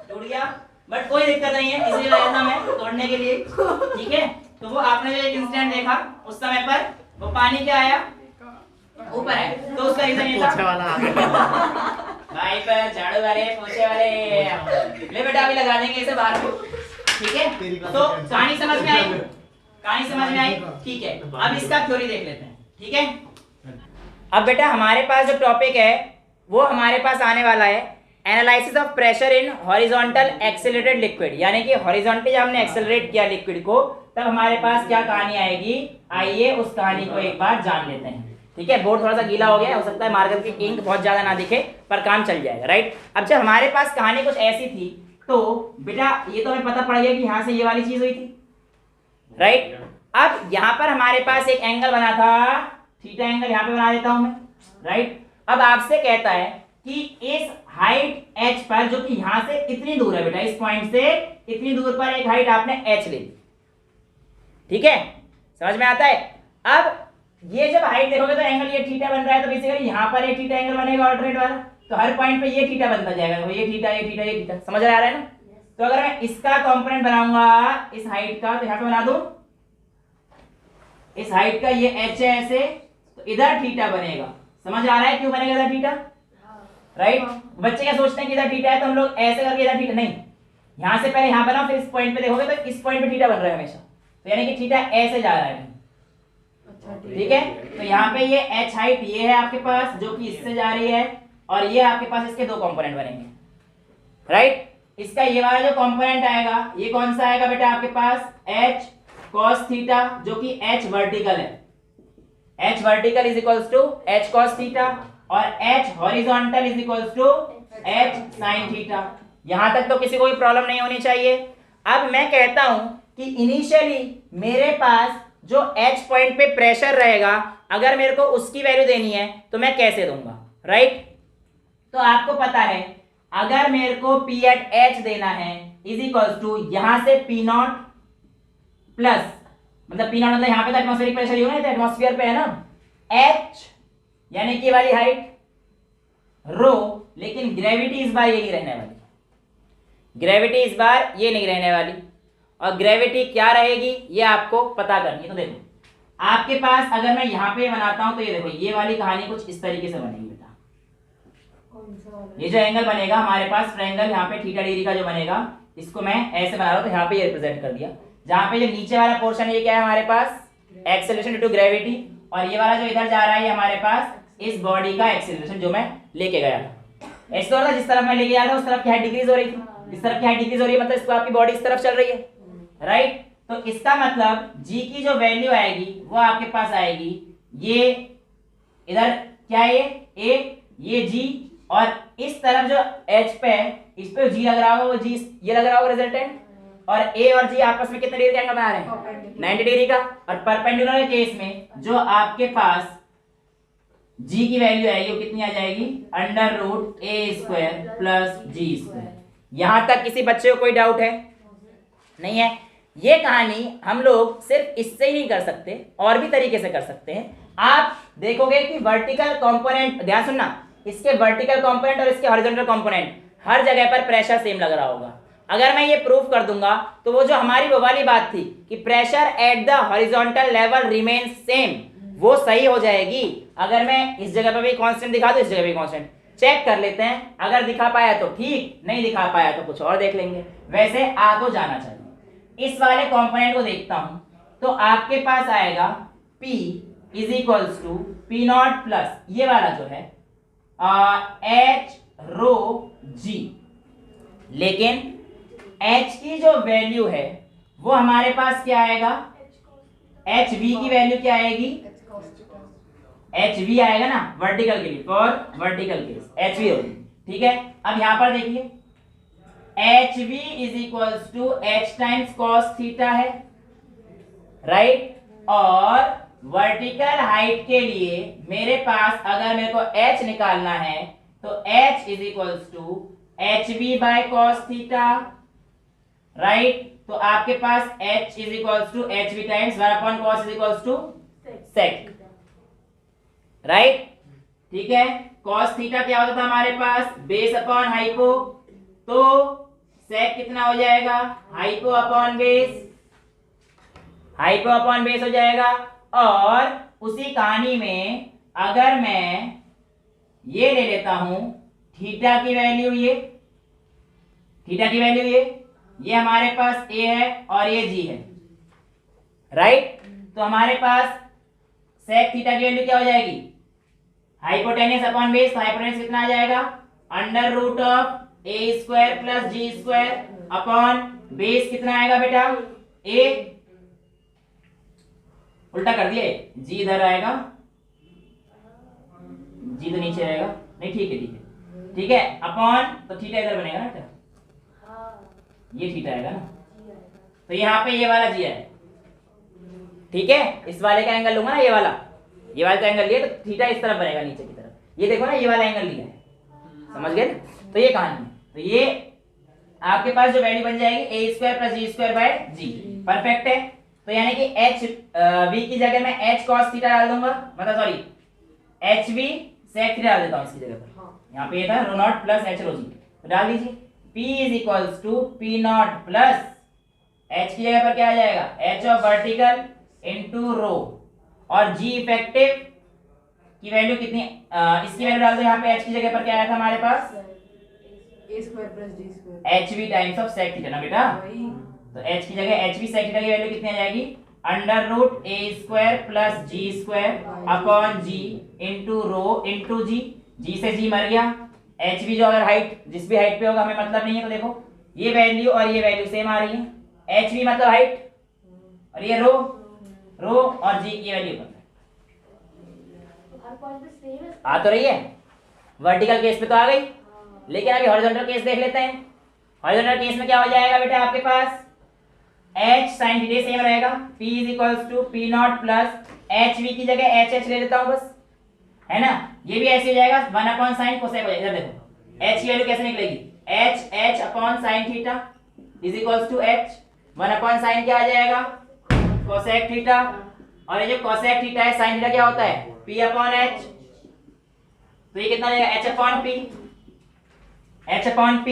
टूट गया, बट कोई दिक्कत नहीं है, इसलिए लाया था मैं तोड़ने के लिए। ठीक है, तो वो आपने जो एक इंसिडेंट देखा उस समय पर वो पानी क्या आया? ऊपर है, तो उसका रीजन ये था। पोछे वाला आ गया भाई पर झाड़ू वाले, पोछे वाले, ले बेटा अभी लगा देंगे इसे बाहर में। ठीक है, तो कहानी समझ में आई? कहानी समझ में आई? ठीक है, अब इसका थ्योरी देख लेते हैं। ठीक है, अब बेटा हमारे पास जो टॉपिक है वो हमारे पास आने वाला है analysis of pressure in horizontal accelerated liquid. यानी कि हॉरिजॉन्टली जब हमने एक्सेलरेट किया लिक्विड को तब हमारे पास क्या कहानी आएगी? आइए उस कहानी को एक बार जान लेते हैं। ठीक है, बोर्ड थोड़ा सा गीला हो गया, हो सकता है मार्कर की इंक बहुत ज्यादा ना दिखे, पर काम चल जाएगा। राइट, अब जब हमारे पास कहानी कुछ ऐसी थी तो बेटा ये तो हमें पता पड़ गया कि यहाँ से ये वाली चीज हुई थी। राइट, अब यहाँ पर हमारे पास एक एंगल बना था, थीटा एंगल यहाँ पे बना देता हूं मैं। राइट, अब आपसे कहता है कि इस हाइट h पर, जो कि यहां से इतनी दूर है बेटा, इस पॉइंट से इतनी दूर पर एक हाइट आपने h ले ली। ठीक है, समझ में आता है? अब ये जब हाइट देखोगे तो एंगल ये थीटा बन रहा है, तो बेसिकली यहां पर एक थीटा एंगल बनेगा ऑल्टरनेट वाला, तो हर पॉइंट पे ये थीटा बनता जाएगा। तो ये थीटा, ये थीटा, ये थीटा, समझ आ रहा है ना? तो अगर मैं इसका कंपोनेंट बनाऊंगा इस हाइट का, तो यहां पे बना दूं इस हाइट का ये h है ऐसे, तो इधर थीटा बनेगा। समझ आ रहा है क्यों बनेगा इधर थीटा? राइट, बच्चे क्या सोचते हैं कि इधर थीटा है तो हम लोग ऐसे करके इधर थीटा, नहीं, यहां से पहले यहां बनाओ, फिर इस पॉइंट पे देखोगे तो इस पॉइंट पे थीटा बन रहा है हमेशा, तो यानी कि थीटा ऐसे जा रहा है। ठीक है, तो यहाँ पे ये h हाइट ये है आपके पास जो कि इससे जा रही है, और ये आपके पास इसके दो कंपोनेंट बनेंगे। राइट, इसका ये वाला जो कंपोनेंट आएगा ये कौन सा आएगा बेटा आपके पास? h cos थीटा, जो कि h वर्टिकल है। h vertical is equals to h cos theta, और h horizontal is equals to h sin theta. यहां तक तो किसी को भी प्रॉब्लम नहीं होनी चाहिए। अब मैं कहता हूं कि इनिशियली मेरे पास जो h पॉइंट पे प्रेशर रहेगा, अगर मेरे को उसकी वैल्यू देनी है तो मैं कैसे दूंगा? राइट, तो आपको पता है अगर मेरे को P एट h देना है इज इक्वल्स टू यहां से P नॉट प्लस, मतलब P नॉट मतलब यहां पे तो एटमॉस्फेरिक प्रेशर ही होना है, तो एटमॉस्फेयर पे है ना, h यानी कि वाली हाइट रो, लेकिन ग्रेविटी इस बार ये नहीं रहने वाली, ग्रेविटी इस बार ये नहीं रहने वाली। और ग्रेविटी क्या रहेगी ये आपको पता करनी है। तो देखो आपके पास अगर मैं यहाँ पे बनाता हूं तो ये देखो ये वाली कहानी कुछ इस तरीके से बनेगी बेटा। ये जो एंगल बनेगा हमारे पास ट्रायंगल, यहाँ पे थीटा डिग्री का जो बनेगा, इसको मैं ऐसे बना रहा हूं, तो यहाँ पे ये रिप्रेजेंट कर दिया। जहां पे जो नीचे वाला पोर्शन है ये क्या है हमारे पास? एक्सेलरेशन ड्यू टू ग्रेविटी, और ये वाला जो इधर जा रहा है ये हमारे पास इस बॉडी का एक्सेलरेशन जो मैं लेके गया था। ऐसे हो रहा था जिस तरफ मैं लेके गया था उस तरफ की हाइट डिक्रीज हो रही थी, इस तरफ की हाइट डिक्रीज हो रही है, मतलब इसको आपकी बॉडी इस तरफ चल रही है। राइट, तो इसका मतलब g की जो वैल्यू आएगी वो आपके पास आएगी, ये इधर क्या है ये g, और इस तरफ जो h पे है इस पे g लग रहा होगा, वो g ये लग रहा होगा रिजल्टेंट, और a और g आपस में कितने डिग्री का एंगल बना रहे हैं? 90 डिग्री का। और परपेंडिकुलर के केस में जो आपके पास g की वैल्यू आएगी वो कितनी आ जाएगी? Under root a square plus g square. यहां तक किसी बच्चे को कोई डाउट है? नहीं है। ये कहानी हम लोग सिर्फ इससे ही नहीं कर सकते, और भी तरीके से कर सकते हैं। आप देखोगे कि वर्टिकल कंपोनेंट, ध्यान सुनना, इसके वर्टिकल कंपोनेंट और इसके हॉरिजॉन्टल कंपोनेंट हर जगह पर प्रेशर सेम लग रहा होगा। अगर मैं ये प्रूफ कर दूंगा तो वो जो हमारी वो वाली बात थी कि pressure at the horizontal level remains same, वो सही हो जाएगी। अगर मैं इस जगह पे भी कांस्टेंट दिखा दूं, इस जगह पे कांस्टेंट, चेक कर लेते हैं, अगर दिखा पाया तो ठीक, नहीं दिखा पाया तो कुछ और देख लेंगे। वैसे आ तो जाना चाहिए। इस वाले कंपोनेंट को देखता हूं तो आपके पास आएगा P is equals to P naught plus ये वाला जो है H रो G, लेकिन H की जो वैल्यू है वो हमारे पास क्या आएगा, एच वी की वैल्यू क्या आएगी, एच वी आएगा ना वर्टिकल के लिए, for vertical case H V होगी। ठीक है, अब यहां पर देखिए H V is equals to H times cos theta है, राइट। और वर्टिकल हाइट के लिए मेरे पास अगर मेरे को एच निकालना है तो H is equals to H V by cos theta, right. तो आपके पास h is equals to H V times 1 upon cos is equals to sec, right. ठीक है, cos थीटा क्या होता था हमारे पास, बेस अपॉन हाइपो, तो sec कितना हो जाएगा, hypo upon base, hypo upon base हो जाएगा। और उसी कहानी में अगर मैं ये ले लेता हूं थीटा की वैल्यू, ये थीटा की वैल्यू ये हमारे पास a है और ये g है, राइट। तो हमारे पास sec थीटा की वैल्यू क्या हो जाएगी, हाइपोटेन्यूस अपॉन बेस, तो हाइपोटेन्यूस कितना आ जाएगा, under root of a square plus g square upon base कितना आएगा बेटा, a, उल्टा कर दिए, g इधर आएगा, g तो नीचे रहेगा, नहीं ठीक है ठीक है ठीक है, अपॉन तो थीटा इधर बनेगा ना बेटा, ये थीटा आएगा ना, तो यहाँ पे ये वाला जी है, ठीक है। इस वाले का एंगल लूंगा ना, ये वाला का एंगल लिया तो थीटा इस तरफ बनेगा नीचे की तरफ, ये देखो ना ये वाला एंगल लिया है, समझ गए ना। तो ये कहानी, तो ये आपके पास जो वैल्यू बन जाएगी A square plus G square by G, perfect है। तो यानी कि एच वी की जगह मैं एच कॉस थीटा डाल दूंगा, मतलब sorry H V sec theta डाल देता हूँ इसकी जगह पर, यहाँ पे ये था rho naught plus H rho g, तो डाल दीजिए P is equals to P naught plus H की जगह पर क्या आ जाएगा, H of vertical into rho, और G इफेक्टिव की वैल्यू कितनी, इसकी वैल्यू डाल दो यहाँ पे, H की जगह पर क्या आया था हमारे पास, a square plus g square, HV times of sec theta ना बेटा, तो H की जगह HV सेक थीटा की वैल्यू कितनी आ जाएगी, under root a square plus g square upon g into rho into g से g मर गया, एच वी जो अगर हाइट जिस भी हाइट पे होगा हमें मतलब नहीं है, तो देखो ये वैल्यू और ये वैल्यू सेम आ रही है, एच वी मतलब हाइट और ये रो और जी की वैल्यू पता है, आ तो रही है, वर्टिकल केस पे तो आ गई, लेकिन अभी हॉरिजॉन्टल केस देख लेते हैं। हॉरिजॉन्टल केस में क्या हो जाएगा बेटा, आपके पास h sin थीटा सेम रहेगा, p is equals to P naught plus H V की जगह एच एच ले लेता हूं बस, है ना, ये भी ऐसे हो जाएगा 1 अपॉन साइन कोसेक हो जाएगा। इधर देखो h की वैल्यू कैसे निकलेगी, h upon sine theta is equals to h, 1 upon sine क्या आ जाएगा, कोसेक थीटा, और ये जो कोसेक थीटा है साइन थीटा क्या होता है, p अपॉन h, तो ये कितना आ जाएगा, h अपॉन p,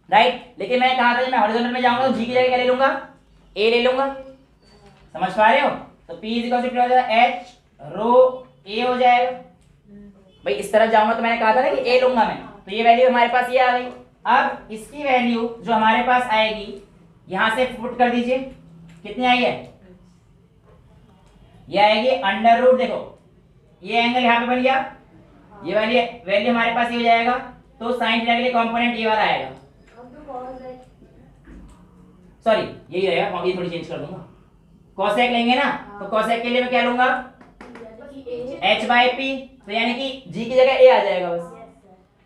राइट। लेकिन मैं कहा था जब मैं हॉरिजॉन्टल में जाऊंगा तो g की जगह क्या ले लूंगा, a ले लूंगा, समझ पा रहे हो। तो p इज इक्वल टू हो जाएगा h रो a हो जाएगा, भाई इस तरफ जाऊंगा तो मैंने कहा था ना कि a लूंगा मैं, तो ये वैल्यू हमारे पास ये आ गई। अब इसकी वैल्यू जो हमारे पास आएगी यहां से पुट कर दीजिए, कितनी आई है, ये आएगी अंडर रूट, देखो ये एंगल यहाँ पे बन गया, ये वाली वैल्यू हमारे पास ये हो जाएगा, तो साइन थीटा के लिए कंपोनेंट ये वाला आएगा, सॉरी यही रहेगा, ये थोड़ी चेंज कर दूंगा, कोसेक लेंगे ना, तो कोसेक के लिए मैं क्या लूंगा, h बाई पी, तो यानी कि g की जगह a आ जाएगा बस,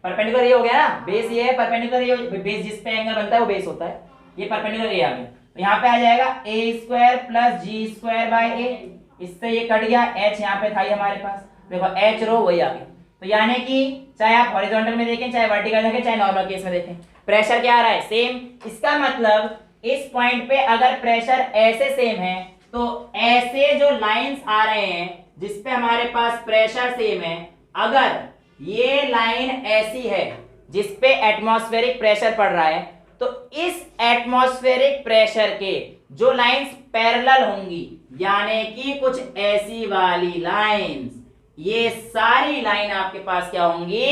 परपेंडिकुलर ये हो गया ना, बेस ये है, परपेंडिकुलर ये, बेस जिस पे एंगल बनता है वो बेस होता है, ये परपेंडिकुलर ये आ गया, तो यहाँ पे आ जाएगा a square plus g square by a, इससे ये कट गया, h यहाँ पे था ही हमारे पास, देखो h रो वही आ गया। तो यानी कि चाहे आप हॉरिजॉन्टल में देखें, चाहे वर्टिकल देखें, चाहे नॉर्मल केस में देखें, प्रेशर क्या आ रहा है, सेम। इसका मतलब इस पॉइंट पे अगर प्रेशर ऐसे सेम है तो ऐसे जो लाइंस आ रहे हैं जिसपे हमारे पास प्रेशर सेम है, अगर ये लाइन ऐसी है जिसपे एटमॉस्फेरिक प्रेशर पड़ रहा है, तो इस एटमॉस्फेरिक प्रेशर के जो लाइंस पैरेलल होंगी, यानी कि कुछ ऐसी वाली लाइंस, ये सारी लाइन आपके पास क्या होंगी,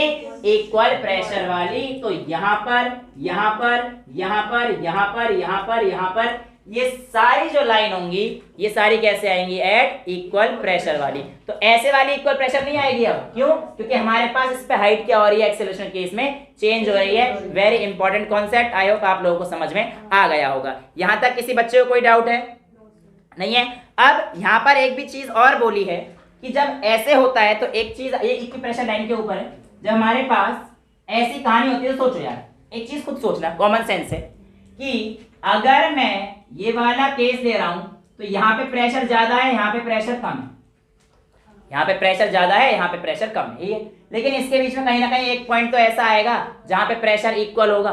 इक्वल प्रेशर वाली। तो यहां पर, यहां पर, यहां पर, यहां पर, यहां पर, यहां पर, ये सारी जो लाइन होंगी ये सारी कैसे आएंगी, एट इक्वल प्रेशर वाली। तो ऐसे वाली इक्वल प्रेशर नहीं आएगी अब, क्यों, क्योंकि हमारे पास इस पे हाइट क्या हो रही है, एक्सेलरेशन केस में चेंज हो रही है। Very important concept, I hope आप लोगों को समझ में आ गया होगा। यहां तक किसी बच्चे को कोई डाउट है, नहीं है। अब यहां पर एक भी चीज और बोली है कि जब ऐसे होता है तो एक चीज, ये इक्वल प्रेशर लाइन के ऊपर है, जब हमारे पास ऐसी कहानी होती है तो सोचो यार, एक चीज खुद सोचना, कॉमन सेंस है कि अगर मैं ये वाला केस ले रहा हूं तो यहाँ पे प्रेशर ज्यादा है, यहाँ पे प्रेशर कम है, यहाँ पे प्रेशर ज्यादा है, यहाँ पे प्रेशर कम है, ये। लेकिन इसके बीच में कहीं ना कहीं एक पॉइंट तो ऐसा आएगा जहां पे प्रेशर इक्वल होगा,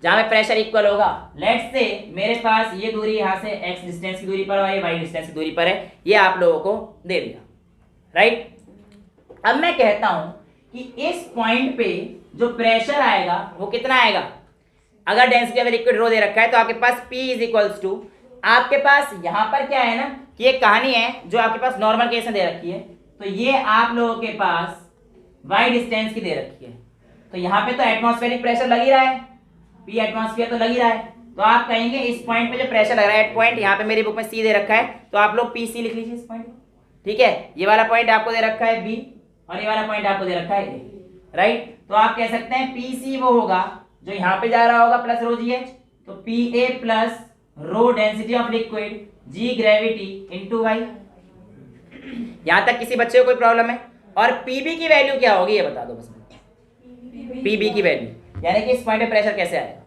जहां पे प्रेशर इक्वल होगा। लेट्स से मेरे पास ये दूरी यहाँ से x डिस्टेंस की दूरी पर और ये y डिस्टेंस की दूरी पर है, ये आप लोगों को दे दिया, राइट। अब मैं कहता हूं कि इस पॉइंट पे जो प्रेशर आएगा वो कितना आएगा, अगर डेंसिटी ऑफ लिक्विड रो दे रखा है तो आपके पास P इज इक्वल्स टू, आपके पास यहां पर क्या है ना कि एक कहानी है जो आपके पास नॉर्मल केस में दे रखी है, तो ये आप लोगों के पास y डिस्टेंस की दे रखी है, तो यहाँ पे तो एटमॉस्फेरिक प्रेशर लग ही रहा है, P एटमॉस्फेयर तो लग ही रहा है, तो आप कहेंगे इस पॉइंट पे जो प्रेशर लग रहा है, एट पॉइंट, यहाँ पे मेरी बुक में C दे रखा है, तो आप लोग PC लिख लीजिए इस पॉइंट, ठीक है। ये वाला पॉइंट आपको दे रखा है B और ये वाला पॉइंट आपको दे रखा है A, राइट। तो आप कह सकते हैं PC वो होगा जो यहाँ पे जा रहा होगा प्लस रो GH, तो PA plus rho density of liquid G gravity into Y। यहां तक किसी बच्चे को कोई प्रॉब्लम है? और PB की वैल्यू क्या होगी ये बता दो बस। PB की वैल्यू यानी कि इस पॉइंट पे प्रेशर कैसे आएगा,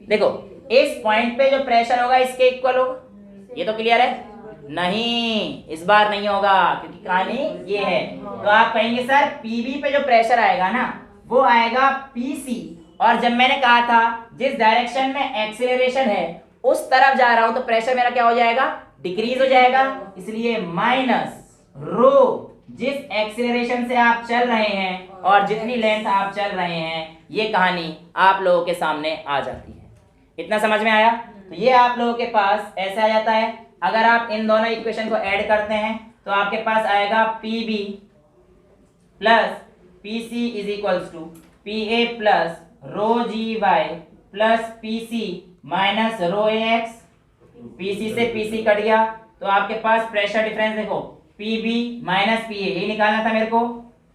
देखो इस पॉइंट पे जो प्रेशर होगा इसके इक्वल होगा, ये तो क्लियर है। नहीं, इस बार नहीं होगा क्योंकि कहानी ये है। तो आप कहेंगे सर PB पे जो प्रेशर आएगा ना वो आएगा PC, और जब मैंने कहा था जिस डायरेक्शन में एक्सेलरेशन है उस तरफ जा रहा हूं तो प्रेशर मेरा क्या हो जाएगा, डिक्रीज हो जाएगा, इसलिए माइनस रो जिस एक्सेलरेशन से आप चल रहे हैं और जितनी लेंथ आप चल रहे हैं, ये कहानी आप लोगों के सामने आ जाती है। इतना समझ में आया? तो ये आप लोगों के पास ऐसे आ जाता है। अगर आप इन दोनों इक्वेशन को ऐड करते हैं तो आपके पास आएगा PB plus PC is equals to PA plus rho GY plus PC minus rho AX। PC से PC कट गया तो आपके पास प्रेशर डिफरेंस देखो, PB माइनस PA, यही निकालना था मेरे को,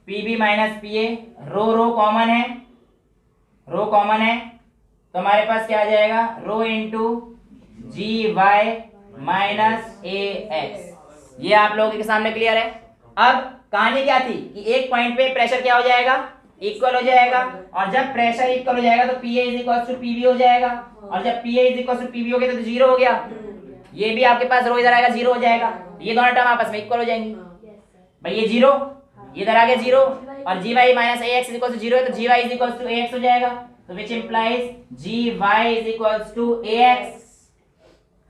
PB minus PA, rho common है, रो कॉमन है, तो हमारे पास क्या आ जाएगा, rho into GY minus AX। ये आप लोगों के सामने क्लियर है। अब कहानी क्या थी कि एक पॉइंट पे प्रेशर क्या हो जाएगा, इक्वल हो जाएगा, और जब प्रेशर इक्वल हो जाएगा तो PA is equal to PB हो जाएगा, और जब PA is equal to PB हो गया तो जीरो हो गया, ये भी आपके पास रो इधर आएगा जीरो हो जाएगा, ये दोनों टर्म आपस में इक्वल हो जाएंगी। भाई ये जीरो, ये इधर आ गया जीरो, और GY minus AX is equal to zero है तो GY is equal to AX हो जाएगा, तो which implies GY is equal to AX,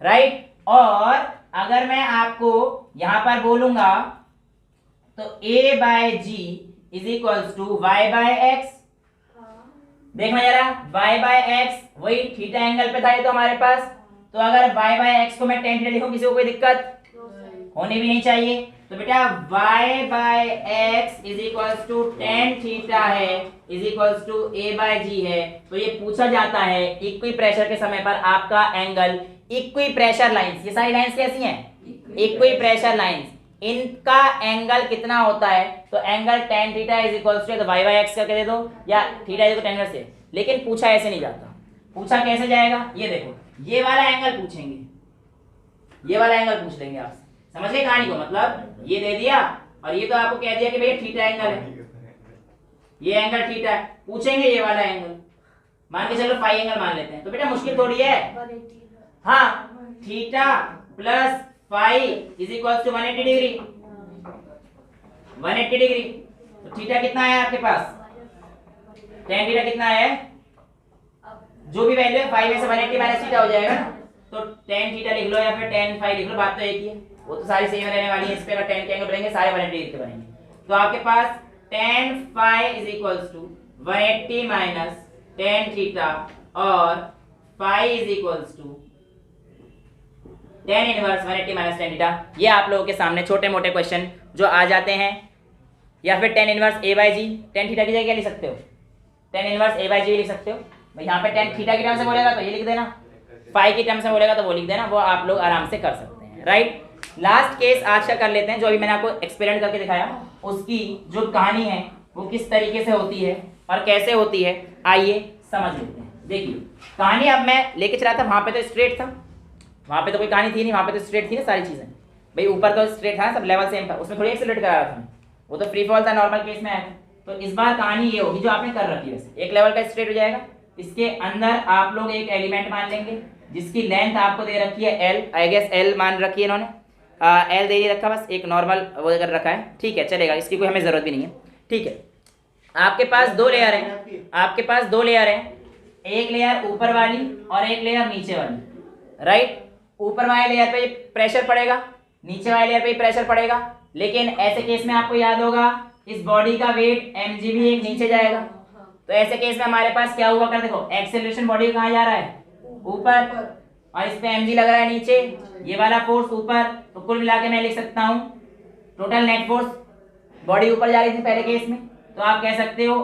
right. और अगर मैं आपको यहां पर बोलूंगा तो A bye G is equal to Y by X, देखना जरा, Y बाय X वही थीटा एंगल पे था ये तो हमारे पास, तो अगर Y बाय X को मैं tan थीटा लिखूं किसी को कोई दिक्कत होनी भी नहीं चाहिए, तो बेटा Y by X is equal to tan theta है is equal to A bye G है। तो ये पूछा जाता है इक्वी प्रेशर के समय पर आपका एंगल, इक्वी प्रेशर लाइंस, ये सारी लाइंस कैसी हैं, इक्वी प्रेशर लाइंस, इनका एंगल कितना होता है, तो angle tan theta is equal to तो y बाय x करके दे दो, या theta is equal to tan से। लेकिन पूछा ऐसे नहीं जाता, पूछा कैसे जाएगा, ये देखो ये वाला एंगल पूछेंगे, ये वाला एंगल पूछ लेंगे आपसे, समझ गए कहानी को, मतलब ये दे दिया और ये तो आपको कह दिया कि भैया थीटा एंगल है, ये एंगल थीटा है, पूछेंगे ये वाला एंगल, मान के चलो फाई एंगल मान लेते हैं, तो बेटा मुश्किल थोड़ी है, हाँ theta plus phi is equal to 180 degree, 180 degree, तो थीटा कितना है आपके पास, tan थीटा कितना है, जो भी वैल्यू है फाई में से 180 माइनस थीटा हो जाएगा ना, तो tan थीटा लिख लो या फिर tan फाई लिख लो, बात तो एक ही है, वो तो सारी सेम रहने वाली है, इस पे अगर tan के एंगल बनेंगे सारे 180 डिग्री के बनेंगे, तो आपके पास tan phi is equal to 180 minus tan theta और phi is equals to tan inverse 180 minus tan theta. ये आप लोगों के सामने छोटे मोटे क्वेश्चन जो आ जाते हैं, या फिर tan inverse a by g, tan theta की जगह क्या लिख सकते हो, tan inverse a by g लिख सकते हो भाई। यहाँ पे tan थीटा की टर्म से बोलेगा तो ये लिख देना, फाई की टर्म से बोलेगा तो वो लिख देना, वो आप लोग आराम से कर सकते हैं, राइट। लास्ट केस आज का कर लेते हैं, जो अभी मैंने आपको एक्सपेरिमेंट करके दिखाया, उसकी जो कहानी है वो किस तरीके से होती है और कैसे होती है, आइए समझ लेते हैं। देखिए कहानी अब मैं लेके चला था, वहाँ पे तो स्ट्रेट था, वहाँ पे तो कोई कहानी थी नहीं, वहाँ पे तो स्ट्रेट थी ना सारी चीज़ें भाई, ऊपर तो स्ट्रेट था, सब लेवल सेम था, उसमें थोड़ी एक्सेलरेट करा रहा था, वो तो फ्री फॉल था, नॉर्मल केस में आया था। तो इस बार कहानी ये होगी जो आपने कर रखी है, वैसे एक लेवल का स्ट्रेट हो जाएगा, इसके अंदर आप लोग एक एलिमेंट मान लेंगे जिसकी लेंथ आपको दे रखी है एल, आई गेस एल मान रखी है इन्होंने, एल दे ही रखा, बस एक नॉर्मल वो कर रखा है, ठीक है चलेगा, इसकी कोई हमें ज़रूरत भी नहीं है, ठीक है। आपके पास दो लेयर हैं, आपके पास दो लेयर हैं, एक लेयर ऊपर वाली और एक लेयर नीचे वाली, राइट। ऊपर वाले लेयर पे प्रेशर पड़ेगा, नीचे वाले लेयर पे प्रेशर पड़ेगा, लेकिन ऐसे केस में आपको याद होगा इस बॉडी का वेट mg भी एक नीचे जाएगा, तो ऐसे केस में हमारे पास क्या हुआ कर, देखो एक्सेलरेशन बॉडी कहाँ जा रहा है, ऊपर, और इस पे mg लग रहा है नीचे, ये वाला फोर्स ऊपर, तो कुल मिला के मैं लिख सकता हूँ टोटल नेट फोर्स, बॉडी ऊपर जा रही थी पहले केस में, तो आप कह सकते हो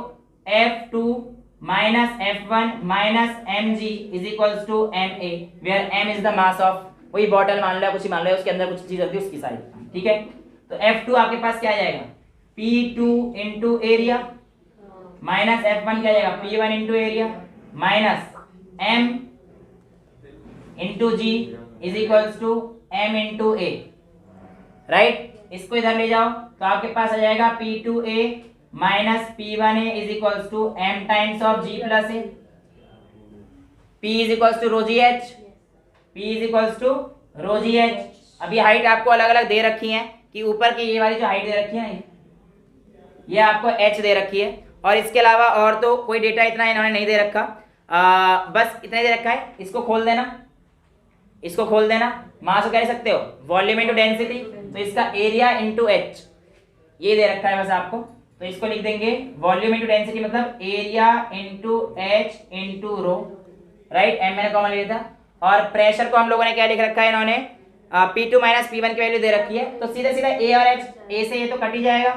F2 minus F1 minus mg is equals to ma, where m is the mass of, वही बॉटल मान लो, कुछ ही मान लो, उसके अंदर कुछ चीज होती है उसकी साइज, ठीक है। तो F2 आपके पास क्या आ जाएगा, P2 into area minus F1 क्या आ जाएगा, P1 into area minus m into g is equals to m into a, right. इसको इधर ले जाओ तो आपके पास आ जाएगा P2a minus P1a is equals to m times of g plus a, P is equals to rho g H, P is equals to rho g H. अभी हाइट आपको अलग अलग दे रखी है कि ऊपर की ये वाली जो हाइट दे रखी है ना, ये आपको h दे रखी है, और इसके अलावा और तो कोई डेटा इतना इन्होंने नहीं दे रखा, बस इतना दे रखा है। इसको खोल देना, इसको खोल देना, मास को कह सकते हो वॉल्यूम इनटू डेंसिटी, तो इसका एरिया इनटू h ये दे रखा है बस आपको, तो इसको लिख देंगे वॉल्यूम इनटू डेंसिटी मतलब एरिया इनटू h इनटू रो, राइट, m मैंने कॉमन ले लिया था। और प्रेशर को हम लोगों ने क्या लिख रखा है, इन्होंने P2 माइनस P1 की वैल्यू दे रखी है, तो सीधा सीधा a और h, a से ये तो कट ही जाएगा,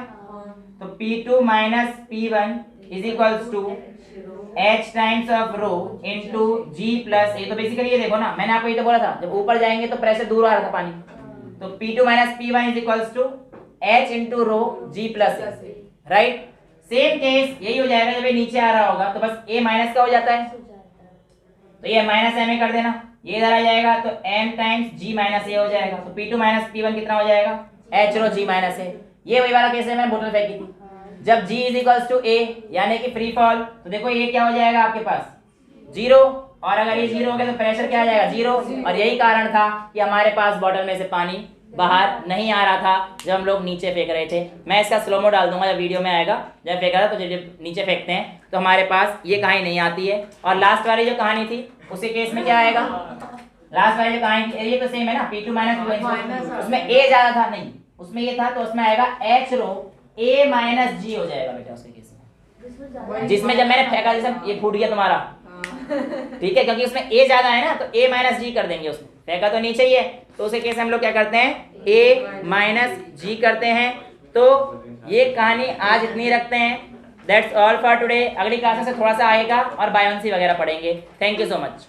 तो P2 minus P1 is equals to h times of rho into g plus a। तो बेसिकली ये देखो ना, मैंने आपको ये तो बोला था जब ऊपर जाएंगे तो प्रेशर दूर आ रहा था पानी, तो P2 minus P1 is equals to h into rho g plus a, right. Same case यही हो जाएगा जब ये नीचे आ रहा होगा, तो बस a माइनस का हो जाता है, तो ये माइनस m कर देना, ये इधर आ जाएगा तो m times g minus a हो जाएगा, तो P2 माइनस P1 कितना हो जाएगा, h rho g minus a। ये वही वाला केस है, मैंने बोतल फेंकी थी, जब g is equals to a यानी कि फ्री फॉल, तो देखो ये क्या हो जाएगा आपके पास जीरो, और अगर ये जीरो हो गया तो प्रेशर क्या आ जाएगा जीरो, और यही कारण था कि हमारे पास बॉटल में से पानी बाहर नहीं आ रहा था जब हम लोग नीचे फेंक रहे थे। मैं इसका स्लोमो डाल दूंगा जब वीडियो में आएगा, जब फेंका था तो जब नीचे फेंकते हैं तो हमारे पास ये कहानी नहीं आती है। और लास्ट वाली जो कहानी थी उसके केस में क्या आएगा, लास्ट वाली जो कहानी थी ये तो सेम है ना, P2 माइनस, उसमें a ज्यादा था, नहीं उसमें ये था, तो उसमें आएगा h rho a minus g हो जाएगा बेटा उसके केस में, जिसमें जब मैंने फेंका जैसे ये फूट गया तुम्हारा, ठीक है, क्योंकि उसमें a ज्यादा है ना, तो a माइनस जी कर देंगे, उसमें फेंका तो नीचे ही है, तो उसे केस हम लोग क्या करते हैं a माइनस जी करते हैं। तो ये कहानी आज इतनी रखते हैं, दैट्स ऑल फॉर टुडे। अगली क्लास में से थोड़ा सा आएगा और बायोन्सी वगैरह पढ़ेंगे। Thank you so much.